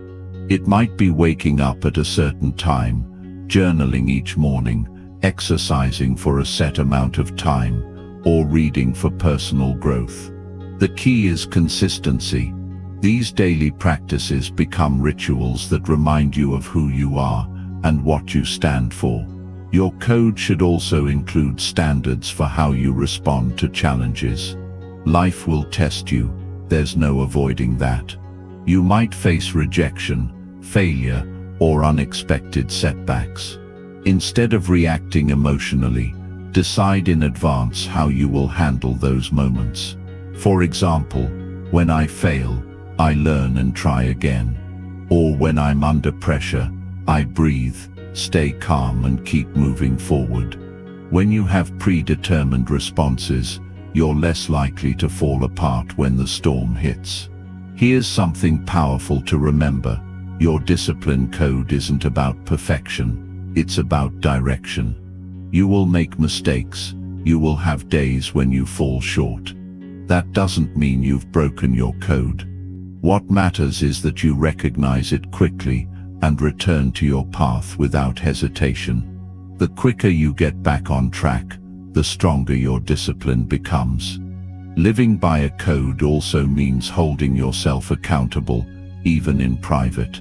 It might be waking up at a certain time, journaling each morning, exercising for a set amount of time, or reading for personal growth. The key is consistency. These daily practices become rituals that remind you of who you are and what you stand for. Your code should also include standards for how you respond to challenges. Life will test you. There's no avoiding that. You might face rejection, failure, or unexpected setbacks. Instead of reacting emotionally, decide in advance how you will handle those moments. For example, when I fail, I learn and try again. Or when I'm under pressure, I breathe, stay calm, and keep moving forward. When you have predetermined responses, you're less likely to fall apart when the storm hits. Here's something powerful to remember. Your discipline code isn't about perfection. It's about direction. You will make mistakes. You will have days when you fall short. That doesn't mean you've broken your code. What matters is that you recognize it quickly and return to your path without hesitation. The quicker you get back on track, the stronger your discipline becomes. Living by a code also means holding yourself accountable, even in private.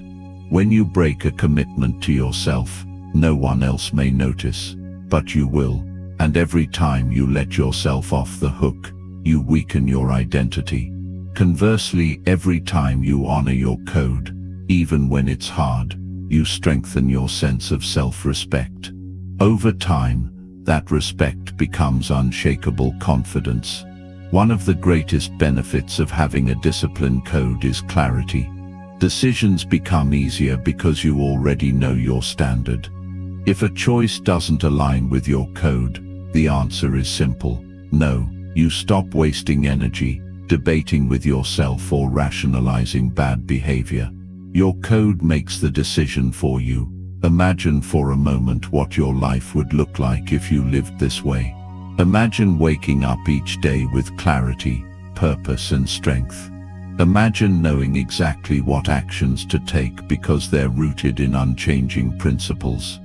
When you break a commitment to yourself, no one else may notice, but you will. And every time you let yourself off the hook, you weaken your identity. Conversely, every time you honor your code, even when it's hard, you strengthen your sense of self-respect. Over time, that respect becomes unshakable confidence. One of the greatest benefits of having a discipline code is clarity. Decisions become easier because you already know your standard. If a choice doesn't align with your code, the answer is simple: no. You stop wasting energy debating with yourself or rationalizing bad behavior. Your code makes the decision for you. Imagine for a moment what your life would look like if you lived this way. Imagine waking up each day with clarity, purpose, and strength. Imagine knowing exactly what actions to take because they're rooted in unchanging principles.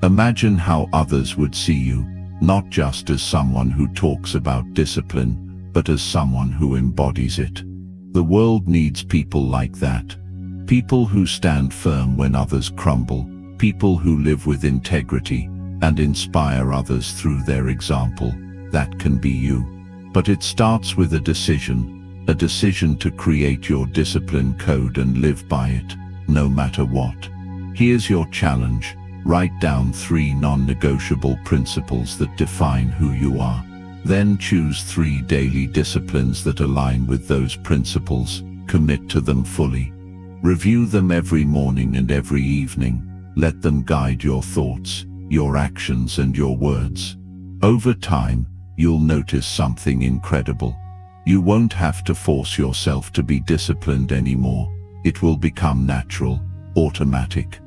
Imagine how others would see you, not just as someone who talks about discipline, but as someone who embodies it. The world needs people like that. People who stand firm when others crumble. People who live with integrity and inspire others through their example. That can be you. But it starts with a decision a decision to create your discipline code and live by it, no matter what. Here's your challenge. Write down 3 non-negotiable principles that define who you are. Then choose 3 daily disciplines that align with those principles. Commit to them fully. Review them every morning and every evening. Let them guide your thoughts, your actions, and your words. Over time, you'll notice something incredible. You won't have to force yourself to be disciplined anymore. It will become natural, automatic.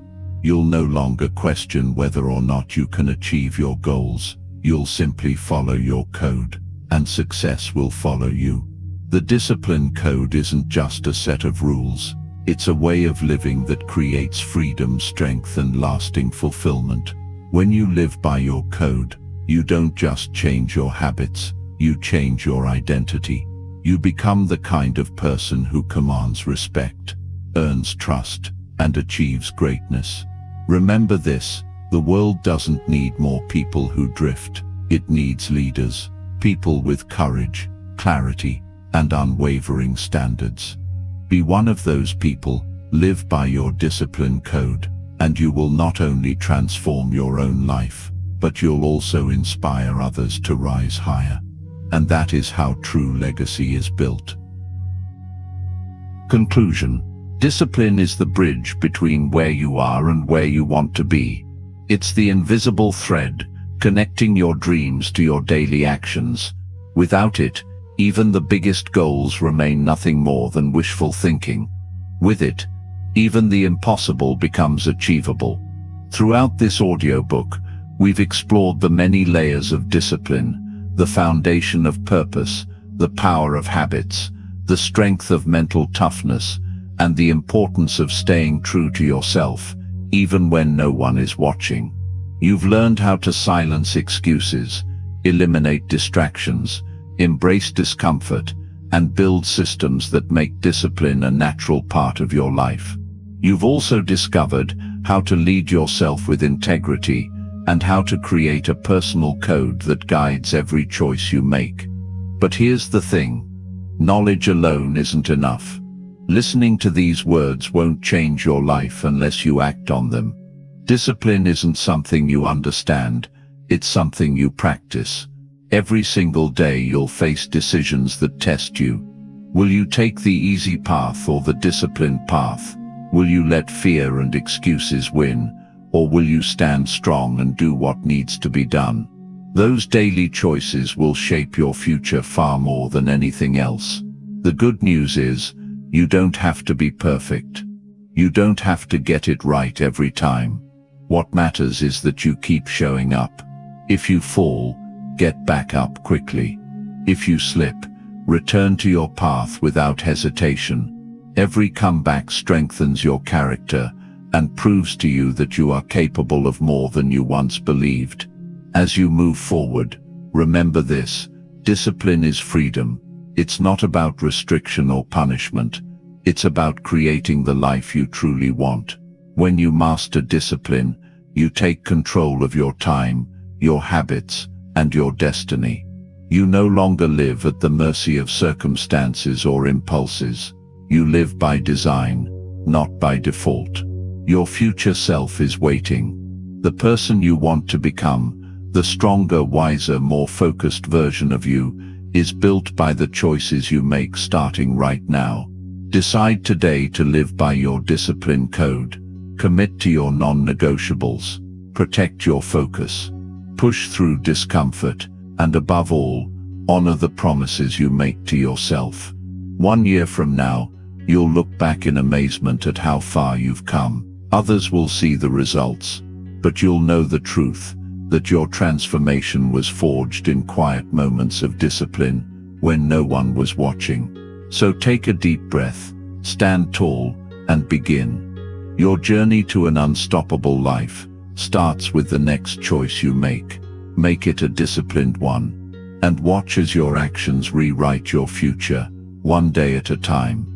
You'll no longer question whether or not you can achieve your goals. You'll simply follow your code, and success will follow you. The discipline code isn't just a set of rules. It's a way of living that creates freedom, strength, and lasting fulfillment. When you live by your code, you don't just change your habits, you change your identity. You become the kind of person who commands respect, earns trust, and achieves greatness. Remember this, the world doesn't need more people who drift. It needs leaders, people with courage, clarity, and unwavering standards. Be one of those people, live by your discipline code, and you will not only transform your own life, but you'll also inspire others to rise higher. And that is how true legacy is built. Conclusion. Discipline is the bridge between where you are and where you want to be. It's the invisible thread connecting your dreams to your daily actions. Without it, even the biggest goals remain nothing more than wishful thinking. With it, even the impossible becomes achievable. Throughout this audiobook, we've explored the many layers of discipline, the foundation of purpose, the power of habits, the strength of mental toughness, and the importance of staying true to yourself, even when no one is watching. You've learned how to silence excuses, eliminate distractions, embrace discomfort, and build systems that make discipline a natural part of your life. You've also discovered how to lead yourself with integrity and how to create a personal code that guides every choice you make. But here's the thing, knowledge alone isn't enough. Listening to these words won't change your life unless you act on them. Discipline isn't something you understand, it's something you practice. Every single day you'll face decisions that test you. Will you take the easy path or the disciplined path? Will you let fear and excuses win, or will you stand strong and do what needs to be done? Those daily choices will shape your future far more than anything else. The good news is, you don't have to be perfect. You don't have to get it right every time. What matters is that you keep showing up. If you fall, get back up quickly. If you slip, return to your path without hesitation. Every comeback strengthens your character and proves to you that you are capable of more than you once believed. As you move forward, remember this, discipline is freedom. It's not about restriction or punishment. It's about creating the life you truly want. When you master discipline, you take control of your time, your habits, and your destiny. You no longer live at the mercy of circumstances or impulses. You live by design, not by default. Your future self is waiting. The person you want to become, the stronger, wiser, more focused version of you, is built by the choices you make starting right now. Decide today to live by your discipline code. Commit to your non-negotiables. Protect your focus. Push through discomfort, and above all, honor the promises you make to yourself. 1 year from now, you'll look back in amazement at how far you've come. Others will see the results, but you'll know the truth, that your transformation was forged in quiet moments of discipline, when no one was watching. So take a deep breath, stand tall, and begin. Your journey to an unstoppable life starts with the next choice you make. Make it a disciplined one, and watch as your actions rewrite your future, one day at a time.